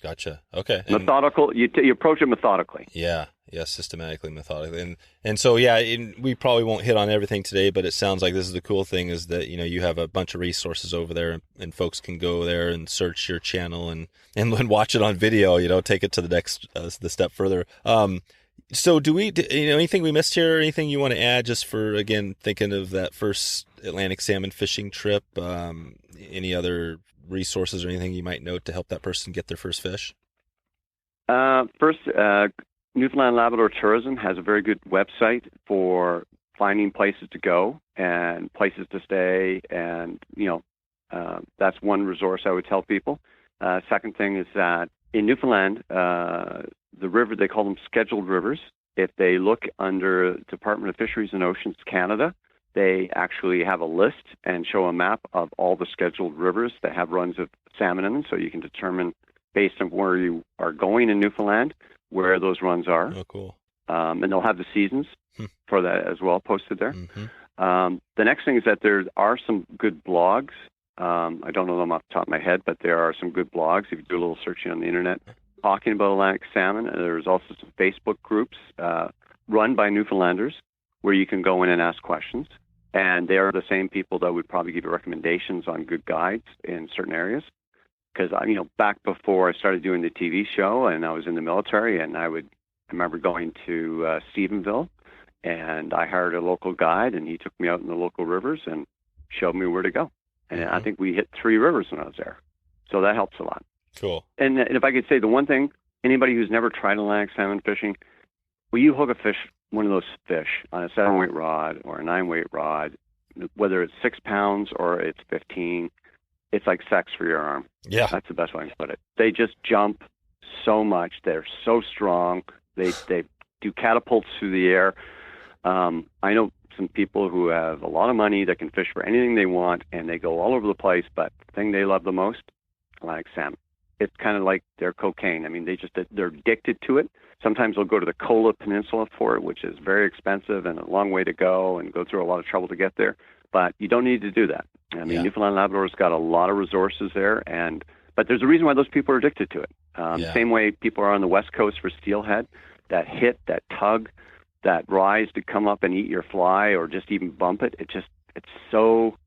Gotcha. Okay. Methodical. You approach it methodically. Yeah, systematically, methodically, and so we probably won't hit on everything today, but it sounds like this is the cool thing, is that you have a bunch of resources over there, and folks can go there and search your channel and watch it on video. Take it to the next the step further. So anything we missed here, or anything you want to add just for, again, thinking of that first Atlantic salmon fishing trip? Any other resources or anything you might note to help that person get their first fish? First, Newfoundland Labrador Tourism has a very good website for finding places to go and places to stay, and that's one resource I would tell people. Second thing is that in Newfoundland, the river, they call them scheduled rivers. If they look under Department of Fisheries and Oceans Canada, they actually have a list and show a map of all the scheduled rivers that have runs of salmon in them, so you can determine based on where you are going in Newfoundland where those runs are. Oh, cool. And they'll have the seasons for that as well posted there. Mm-hmm. The next thing is that there are some good blogs. I don't know them off the top of my head, but there are some good blogs if you do a little searching on the internet talking about Atlantic salmon. And there's also some Facebook groups run by Newfoundlanders where you can go in and ask questions. And they are the same people that would probably give you recommendations on good guides in certain areas. Because, back before I started doing the TV show and I was in the military, and I remember going to Stephenville, and I hired a local guide, and he took me out in the local rivers and showed me where to go. And I think we hit 3 rivers when I was there. So that helps a lot. Cool. And if I could say the one thing, anybody who's never tried Atlantic salmon fishing, will you hook one of those fish on a 7-weight rod or a 9-weight rod, whether it's 6 pounds or it's 15, it's like sex for your arm. Yeah. That's the best way I can put it. They just jump so much. They're so strong. They do catapults through the air. I know some people who have a lot of money that can fish for anything they want, and they go all over the place, but the thing they love the most, Atlantic salmon. It's kind of like their cocaine. I mean, they're addicted to it. Sometimes they'll go to the Kola Peninsula for it, which is very expensive and a long way to go and go through a lot of trouble to get there. But you don't need to do that. I mean, Newfoundland Labrador's got a lot of resources there, but there's a reason why those people are addicted to it. Same way people are on the West Coast for steelhead, that hit, that tug, that rise to come up and eat your fly or just even bump it. It's so,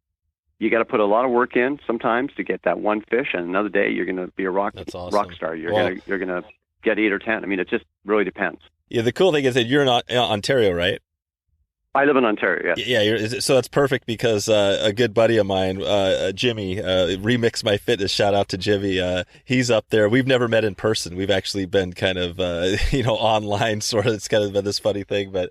you got to put a lot of work in sometimes to get that one fish, and another day you're going to be a rock star. You're going to get 8 or 10. I mean, it just really depends. Yeah, the cool thing is that you're in Ontario, right? I live in Ontario, yes. Yeah, so that's perfect because a good buddy of mine, Jimmy, Remix My Fitness, shout out to Jimmy. He's up there. We've never met in person. We've actually been kind of, online sort of. It's kind of been this funny thing, but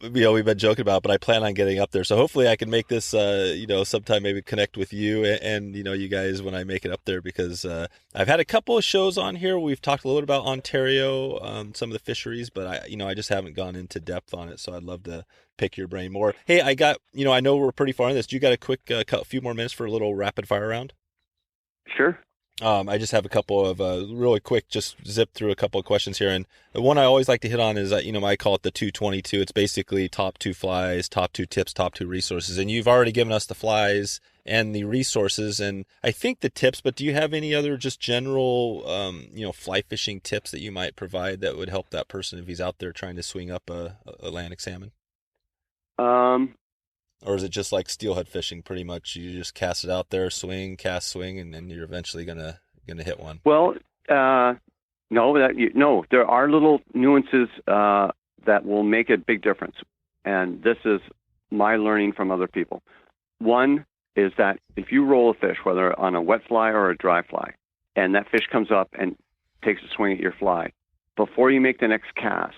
we've been joking about it, but I plan on getting up there. So hopefully I can make this, sometime maybe connect with you and you guys when I make it up there, because I've had a couple of shows on here. We've talked a little bit about Ontario, some of the fisheries, but I just haven't gone into depth on it. So I'd love to pick your brain more. Hey, I know we're pretty far in this. Do you got a quick, few more minutes for a little rapid fire round? Sure. I just have a couple of really quick, just zip through a couple of questions here. And the one I always like to hit on is, I call it the 222. It's basically top 2 flies, top 2 tips, top 2 resources. And you've already given us the flies and the resources and I think the tips, but do you have any other just general, fly fishing tips that you might provide that would help that person if he's out there trying to swing up a Atlantic salmon? Or is it just like steelhead fishing? Pretty much, you just cast it out there, swing, cast, swing, and then you're eventually gonna hit one. Well, no, there are little nuances that will make a big difference, and this is my learning from other people. One is that if you roll a fish, whether on a wet fly or a dry fly, and that fish comes up and takes a swing at your fly, before you make the next cast.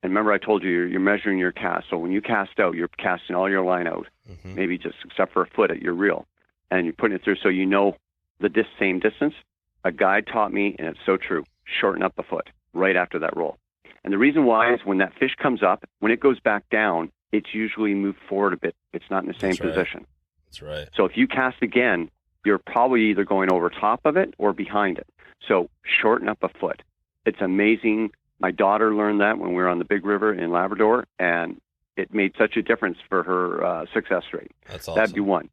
And remember, I told you you're measuring your cast. So when you cast out, you're casting all your line out, maybe just except for a foot at your reel, and you're putting it through so you know the same distance. A guide taught me, and it's so true, shorten up a foot right after that roll. And the reason why is when that fish comes up, when it goes back down, it's usually moved forward a bit. It's not in the same position. That's right. So if you cast again, you're probably either going over top of it or behind it. So shorten up a foot. It's amazing. My daughter learned that when we were on the Big River in Labrador, and it made such a difference for her success rate. That's awesome. That'd be one.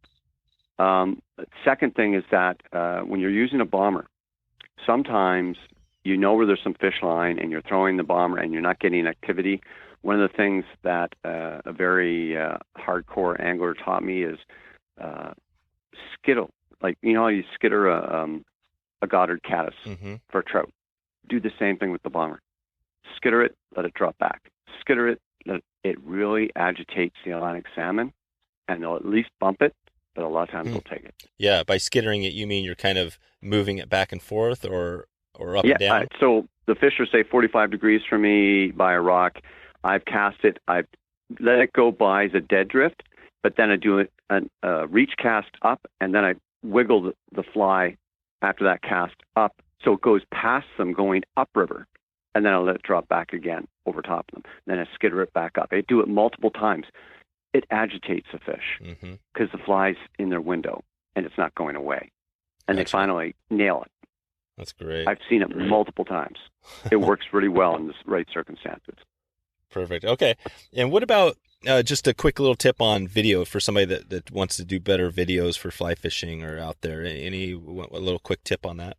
Second thing is that when you're using a bomber, sometimes you know where there's some fish line and you're throwing the bomber and you're not getting activity. One of the things that a very hardcore angler taught me is skittle. Like, how you skitter a Goddard caddis for trout. Do the same thing with the bomber. skitter it, let it drop back. Skitter it, it really agitates the Atlantic salmon, and they'll at least bump it, but a lot of times they'll take it. Yeah, by skittering it, you mean you're kind of moving it back and forth or up and down? So the fish are, say, 45 degrees from me by a rock. I've cast it. I've let it go by the dead drift, but then I do a reach cast up, and then I wiggle the fly after that cast up, so it goes past them going upriver, and then I let it drop back again over top of them. Then I skitter it back up. I do it multiple times. It agitates the fish because the fly's in their window, and it's not going away. And they finally nail it. That's great. I've seen it multiple times. It works really well in the right circumstances. Perfect. Okay. And what about just a quick little tip on video for somebody that wants to do better videos for fly fishing or out there? A little quick tip on that?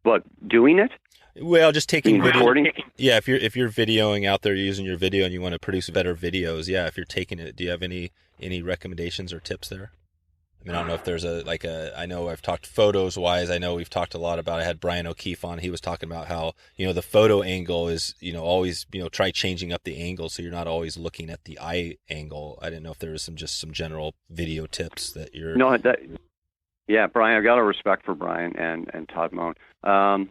What, doing it? Well, just taking video. Recording? Yeah, if you're videoing out there, using your video, and you want to produce better videos, yeah, if you're taking it, do you have any recommendations or tips there? I mean, I don't know if there's I know I've talked photos wise. I know we've talked a lot about, I had Brian O'Keefe on. He was talking about how, the photo angle is, always, try changing up the angle so you're not always looking at the eye angle. I didn't know if there was some general video tips that you're. No, yeah, Brian, I've got a respect for Brian and Todd Moan.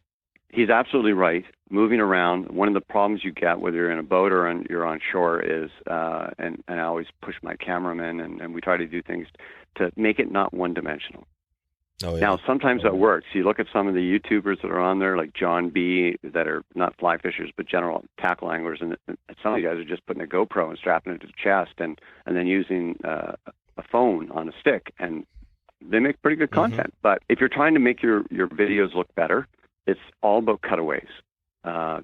He's absolutely right. Moving around, one of the problems you get, whether you're in a boat or you're on shore, is, and I always push my cameraman, and we try to do things to make it not one-dimensional. Oh, yeah. Now, sometimes that works. You look at some of the YouTubers that are on there, like John B., that are not fly fishers, but general tackle anglers, and some of you guys are just putting a GoPro and strapping it to the chest and then using a phone on a stick, and they make pretty good content. But if you're trying to make your videos look better, it's all about cutaways.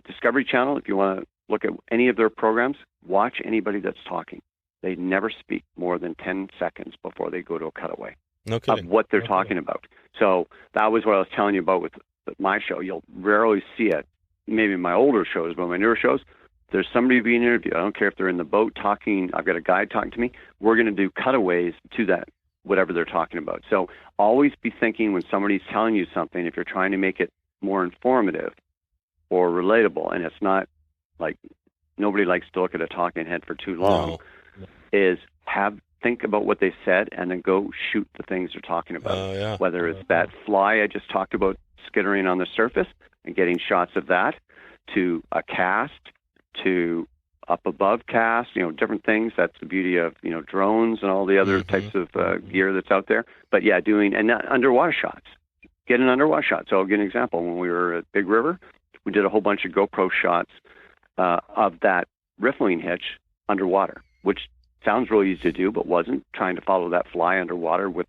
Discovery Channel, if you want to look at any of their programs, watch anybody that's talking. They never speak more than 10 seconds before they go to a cutaway of what they're talking about. So that was what I was telling you about with my show. You'll rarely see it, maybe in my older shows, but my newer shows, there's somebody being interviewed. I don't care if they're in the boat talking, I've got a guide talking to me. We're going to do cutaways to that, whatever they're talking about. So always be thinking when somebody's telling you something, if you're trying to make it more informative or relatable, and it's not like nobody likes to look at a talking head for too long, is think about what they said and then go shoot the things they're talking about. Whether it's that fly I just talked about skittering on the surface and getting shots of that, to a cast, to up above cast, different things. That's the beauty of, drones and all the other types of gear that's out there. But yeah, and underwater shots. Get an underwater shot. So I'll give an example. When we were at Big River, we did a whole bunch of GoPro shots of that riffling hitch underwater, which sounds really easy to do, but wasn't. Trying to follow that fly underwater with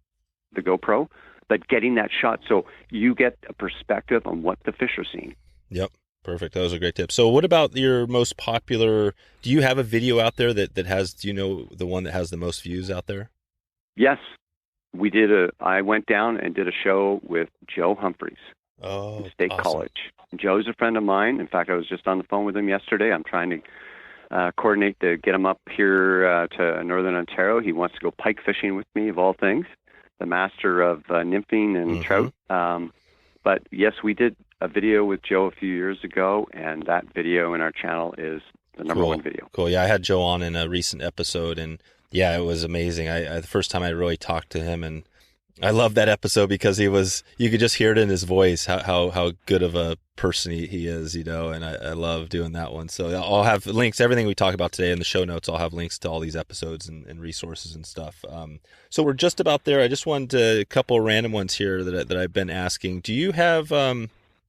the GoPro, but getting that shot so you get a perspective on what the fish are seeing. Yep. Perfect. That was a great tip. So what about your most popular, do you have a video out there that has, the one that has the most views out there? Yes. I went down and did a show with Joe Humphreys, State College. Joe's a friend of mine. In fact, I was just on the phone with him yesterday. I'm trying to coordinate to get him up here to Northern Ontario. He wants to go pike fishing with me, of all things, the master of nymphing and trout. But yes, we did a video with Joe a few years ago, and that video in our channel is the number one video. Cool. Yeah, I had Joe on in a recent episode, and yeah, it was amazing. I the first time I really talked to him, and I love that episode because you could just hear it in his voice, how good of a person he is, and I love doing that one. So I'll have links, everything we talk about today in the show notes. I'll have links to all these episodes and resources and stuff. So we're just about there. I just wanted a couple random ones here that I've been asking. Do you have,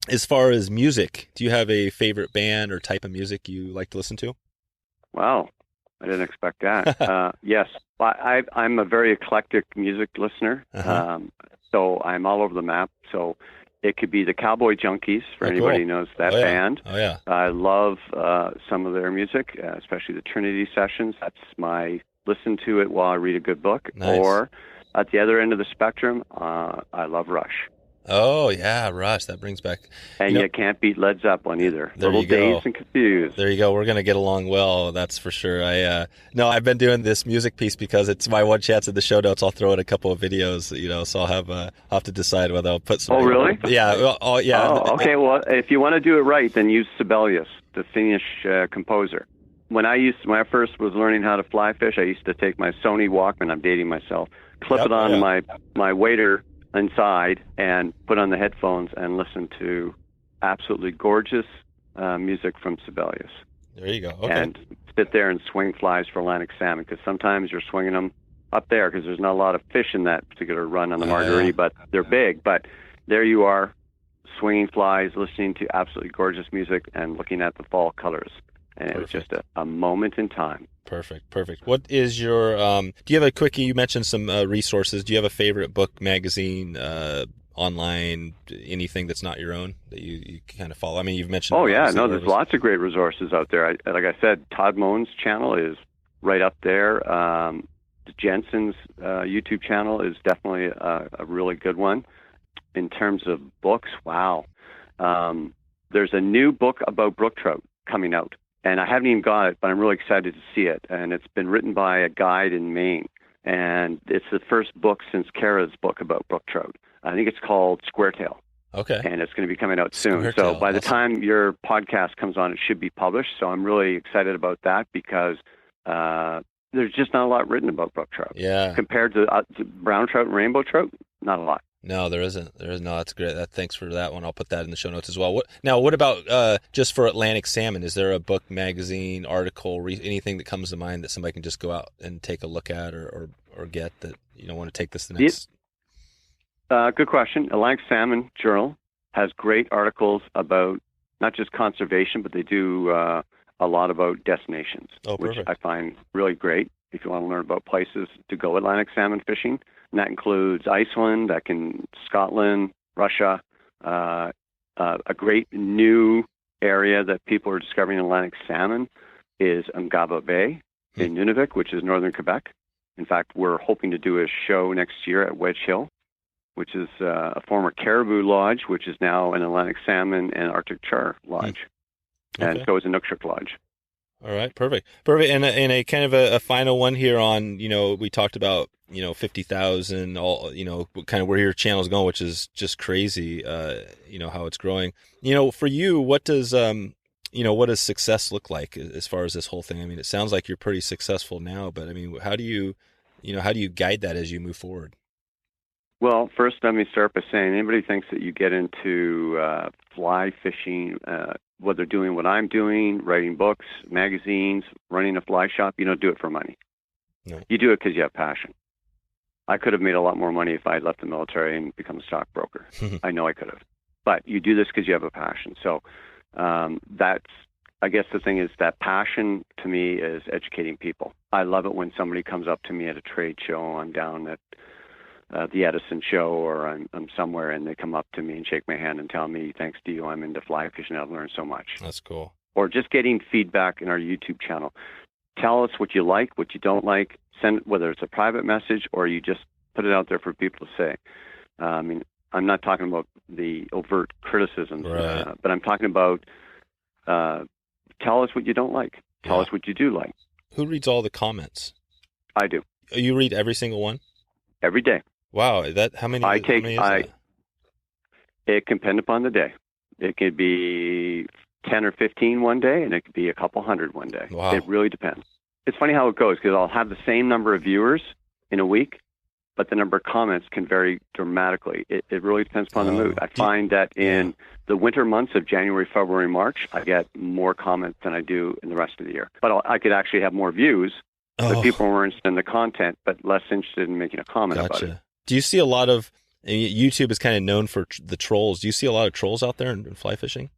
as far as music, do you have a favorite band or type of music you like to listen to? Wow. I didn't expect that. Yes, I'm a very eclectic music listener, so I'm all over the map. So it could be the Cowboy Junkies, for anybody who knows that band. Oh, yeah. I love some of their music, especially the Trinity Sessions. That's my listen to it while I read a good book. Nice. Or at the other end of the spectrum, I love Rush. Oh yeah, Rush. That brings back. And you can't beat Led Zeppelin either. There Little you go. Dazed and Confused. There you go. We're gonna get along well. That's for sure. No, I've been doing this music piece because it's my one chance in the show notes. I'll throw in a couple of videos. So I'll have to decide whether I'll put some. Oh really? Yeah. Yeah. Oh, okay. Well, if you want to do it right, then use Sibelius, the Finnish composer. When I first was learning how to fly fish, I used to take my Sony Walkman. I'm dating myself. Clip it on my wader inside and put on the headphones and listen to absolutely gorgeous music from Sibelius. There you go. Okay. And sit there and swing flies for Atlantic salmon, because sometimes you're swinging them up there because there's not a lot of fish in that particular run on the Marguerite, but they're big. But there you are, swinging flies, listening to absolutely gorgeous music and looking at the fall colors. And it was just a moment in time. Perfect. What is your, do you have a quickie? You mentioned some resources. Do you have a favorite book, magazine, online, anything that's not your own that you kind of follow? I mean, you've mentioned. Oh, yeah. No, there's lots of great resources out there. Like I said, Todd Moen's channel is right up there. Jensen's YouTube channel is definitely a really good one. In terms of books, wow. There's a new book about brook trout coming out. And I haven't even got it, but I'm really excited to see it. And it's been written by a guide in Maine. And it's the first book since Kara's book about brook trout. I think it's called Squaretail. Okay. And it's going to be coming out soon. So by the time your podcast comes on, it should be published. So I'm really excited about that because there's just not a lot written about brook trout. Yeah. Compared to brown trout and rainbow trout, not a lot. No, there isn't. No, that's great. Thanks for that one. I'll put that in the show notes as well. What about just for Atlantic salmon? Is there a book, magazine, article, anything that comes to mind that somebody can just go out and take a look at or get that want to take this to the next? Good question. Atlantic Salmon Journal has great articles about not just conservation, but they do a lot about destinations, which I find really great if you want to learn about places to go Atlantic salmon fishing. And that includes Iceland, Scotland, Russia. A great new area that people are discovering in Atlantic salmon is Ungava Bay in Nunavik, which is northern Quebec. In fact, we're hoping to do a show next year at Wedge Hill, which is a former caribou lodge, which is now an Atlantic salmon and Arctic char lodge. And so is a Nukshuk lodge. All right, perfect. And a kind of a final one here on, we talked about, 50,000, all, kind of where your channel's going, which is just crazy, how it's growing. For you, what does success look like as far as this whole thing? I mean, it sounds like you're pretty successful now, but I mean, how do you guide that as you move forward? Well, first, let me start by saying anybody thinks that you get into fly fishing, whether doing what I'm doing, writing books, magazines, running a fly shop, you don't do it for money. No. You do it because you have passion. I could have made a lot more money if I had left the military and become a stockbroker. I know I could have. But you do this because you have a passion. So that's, I guess the thing is that passion to me is educating people. I love it when somebody comes up to me at a trade show. I'm down at the Edison show, or I'm somewhere, and they come up to me and shake my hand and tell me, thanks to you, I'm into fly fishing. I've learned so much. That's cool. Or just getting feedback in our YouTube channel. Tell us what you like, what you don't like. Send, whether it's a private message or you just put it out there for people to say. I mean, I'm not talking about the overt criticisms, right. But I'm talking about tell us what you don't like. Tell us what you do like. Who reads all the comments? I do. You read every single one? Every day. Wow, how many? I take. How many is that? It can depend upon the day. It could be 10 or 15 one day, and it could be a couple hundred one day. Wow. It really depends. It's funny how it goes, because I'll have the same number of viewers in a week, but the number of comments can vary dramatically. It really depends upon the mood. I find that in the winter months of January, February, March, I get more comments than I do in the rest of the year. But I could actually have more views, but people were interested in the content, but less interested in making a comment about it. Do you see a lot of, YouTube is kind of known for the trolls. Do you see a lot of trolls out there in fly fishing?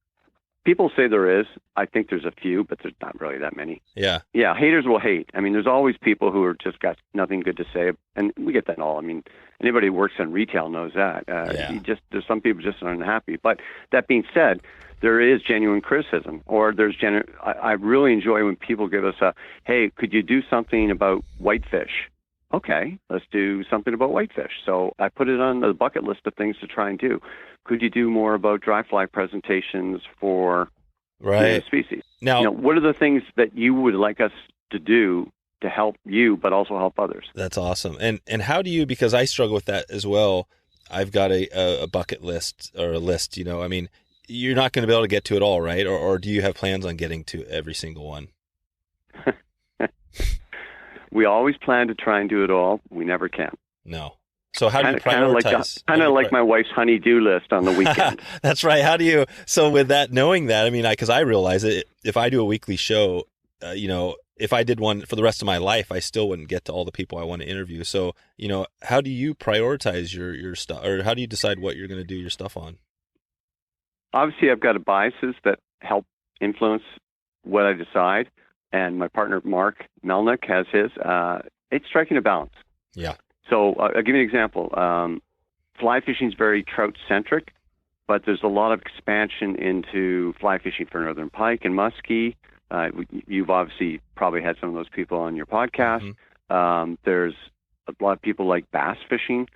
People say there is. I think there's a few, but there's not really that many. Yeah. Yeah, haters will hate. I mean, there's always people who are just got nothing good to say, and we get that all. I mean, anybody who works in retail knows that. There's some people just unhappy. But that being said, there is genuine criticism, or there's I really enjoy when people give us hey, could you do something about whitefish? okay, let's do something about whitefish. So I put it on the bucket list of things to try and do. Could you do more about dry fly presentations for species? Now, what are the things that you would like us to do to help you, but also help others? That's awesome. And how do you, because I struggle with that as well. I've got a bucket list or a list, I mean, you're not going to be able to get to it all, right? Or do you have plans on getting to every single one? We always plan to try and do it all. We never can. No. So how do you prioritize? Kind of like my wife's honey-do list on the weekend. That's right. So with that, knowing that, I mean, because I realize it, if I do a weekly show, if I did one for the rest of my life, I still wouldn't get to all the people I want to interview. So, how do you prioritize your stuff, or how do you decide what you're going to do your stuff on? Obviously, I've got biases that help influence what I decide. And my partner, Mark Melnick, has his. It's striking a balance. Yeah. So I'll give you an example. Fly fishing is very trout-centric, but there's a lot of expansion into fly fishing for northern pike and muskie. You've obviously probably had some of those people on your podcast. Mm-hmm. There's a lot of people like bass fishing,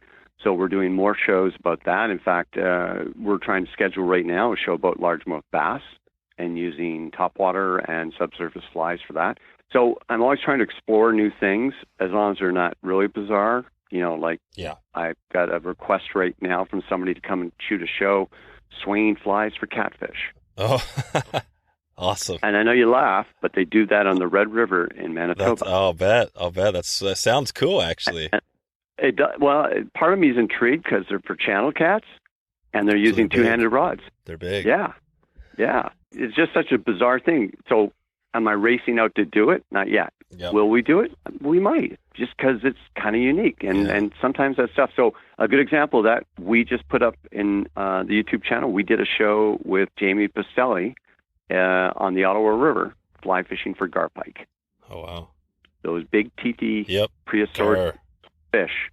so we're doing more shows about that. In fact, we're trying to schedule right now a show about largemouth bass and using topwater and subsurface flies for that. So I'm always trying to explore new things as long as they're not really bizarre. I've got a request right now from somebody to come and shoot a show, swinging flies for catfish. Oh, awesome. And I know you laugh, but they do that on the Red River in Manitoba. I'll bet. That sounds cool, actually. Well, part of me is intrigued because they're for channel cats, and they're using two-handed rods. They're big. Yeah. It's just such a bizarre thing. So am I racing out to do it? Not yet. Yep. Will we do it? We might, just because it's kind of unique. And sometimes that stuff. So a good example of that, we just put up in the YouTube channel, we did a show with Jamie Pastelli on the Ottawa River, fly fishing for garpike. Oh, wow. Those big TT prehistoric fish.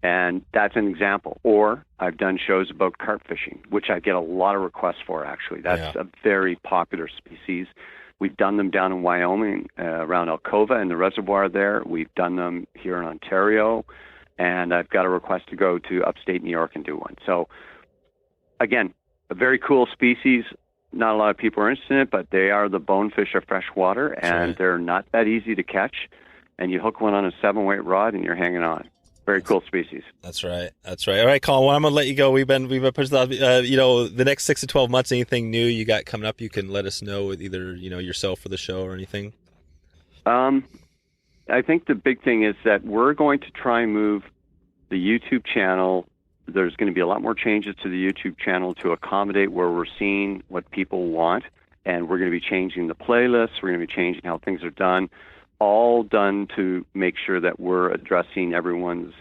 And that's an example. Or I've done shows about carp fishing, which I get a lot of requests for, actually. That's a very popular species. We've done them down in Wyoming, around Alcova and the reservoir there. We've done them here in Ontario. And I've got a request to go to upstate New York and do one. So, again, a very cool species. Not a lot of people are interested in it, but they are the bonefish of fresh water, and they're not that easy to catch. And you hook one on a 7-weight rod, and you're hanging on. Very cool species. That's right. All right, Colin. Well, I'm gonna let you go. We've been pushed off. The next 6 to 12 months, anything new you got coming up, you can let us know with either yourself for the show or anything. I think the big thing is that we're going to try and move the YouTube channel. There's going to be a lot more changes to the YouTube channel to accommodate where we're seeing what people want, and we're going to be changing the playlists. We're going to be changing how things are done. All done to make sure that we're addressing everyone's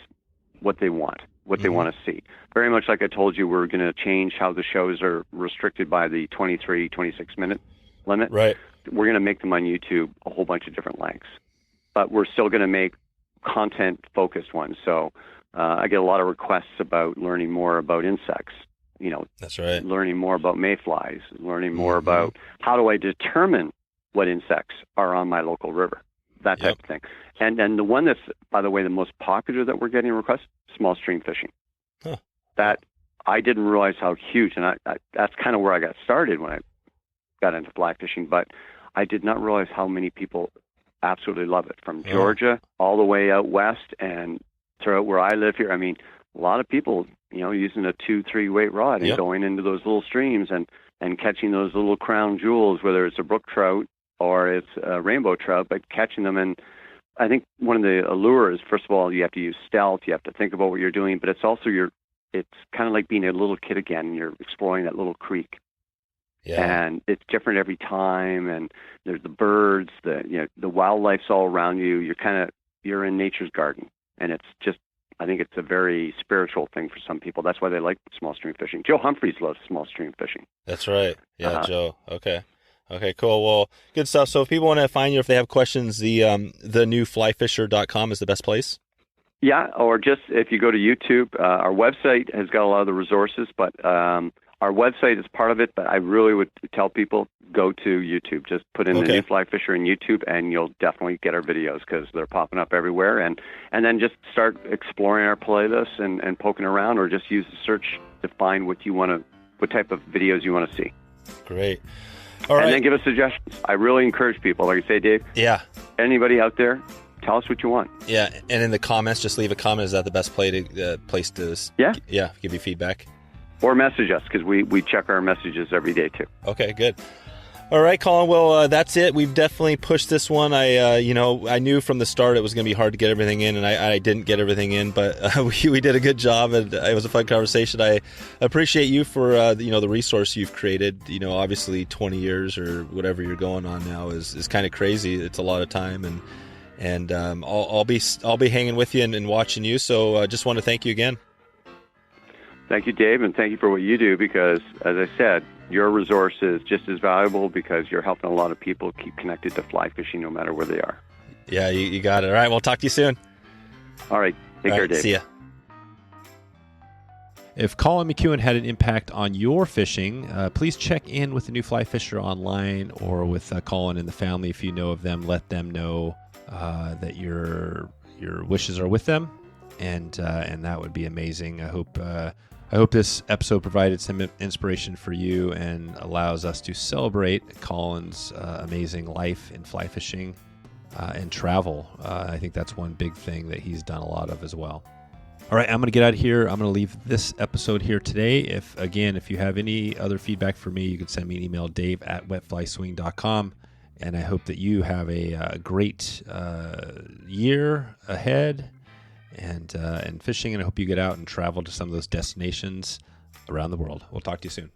what they want, what they want to see. Very much like I told you, we're going to change how the shows are restricted by the 23, 26-minute limit. Right. We're going to make them on YouTube a whole bunch of different lengths. But we're still going to make content-focused ones. So I get a lot of requests about learning more about insects. That's right. Learning more about mayflies, learning more about how do I determine what insects are on my local river. That type of thing. And the one that's, by the way, the most popular that we're getting requests, small stream fishing. Huh. That I didn't realize how huge, and I that's kind of where I got started when I got into fly fishing, but I did not realize how many people absolutely love it, from Georgia all the way out west and throughout where I live here. I mean, a lot of people, using a 2-3 weight rod and going into those little streams and catching those little crown jewels, whether it's a brook trout or it's a rainbow trout, but catching them. And I think one of the allures, first of all, you have to use stealth. You have to think about what you're doing, but it's also it's kind of like being a little kid again, and you're exploring that little creek. Yeah. And it's different every time. And there's the birds, the wildlife's all around you. You're in nature's garden. And it's just, I think it's a very spiritual thing for some people. That's why they like small stream fishing. Joe Humphreys loves small stream fishing. That's right. Yeah, Joe. Okay, cool. Well, good stuff. So if people want to find you, if they have questions, the newflyfisher.com is the best place? Yeah, or just if you go to YouTube, our website has got a lot of the resources, but our website is part of it, but I really would tell people go to YouTube. Just put in the New Fly Fisher in YouTube, and you'll definitely get our videos because they're popping up everywhere. And then just start exploring our playlists and poking around, or just use the search to find what type of videos you want to see. Great. All right. And then give us suggestions. I really encourage people, like you say, Dave. Yeah. Anybody out there, tell us what you want. Yeah, and in the comments, just leave a comment. Is that the best place to give you feedback? Or message us, because we check our messages every day too. Okay, good. All right, Colin. Well, that's it. We've definitely pushed this one. I knew from the start it was going to be hard to get everything in, and I didn't get everything in, but we did a good job, and it was a fun conversation. I appreciate you for the resource you've created. Obviously 20 years or whatever you're going on now is kind of crazy. It's a lot of time, and I'll be hanging with you and watching you. So I just want to thank you again. Thank you, Dave, and thank you for what you do, because, as I said, your resource is just as valuable because you're helping a lot of people keep connected to fly fishing no matter where they are. Yeah, you got it. All right, we'll talk to you soon. All right. Take care, Dave. See ya. If Colin McKeown had an impact on your fishing, please check in with the New Fly Fisher online or with Colin and the family. If you know of them, let them know that your wishes are with them, and that would be amazing. I hope this episode provided some inspiration for you and allows us to celebrate Colin's amazing life in fly fishing and travel. I think that's one big thing that he's done a lot of as well. All right, I'm going to get out of here. I'm going to leave this episode here today. If you have any other feedback for me, you can send me an email, dave@wetflyswing.com. And I hope that you have a great year ahead and fishing, and I hope you get out and travel to some of those destinations around the world. We'll talk to you soon.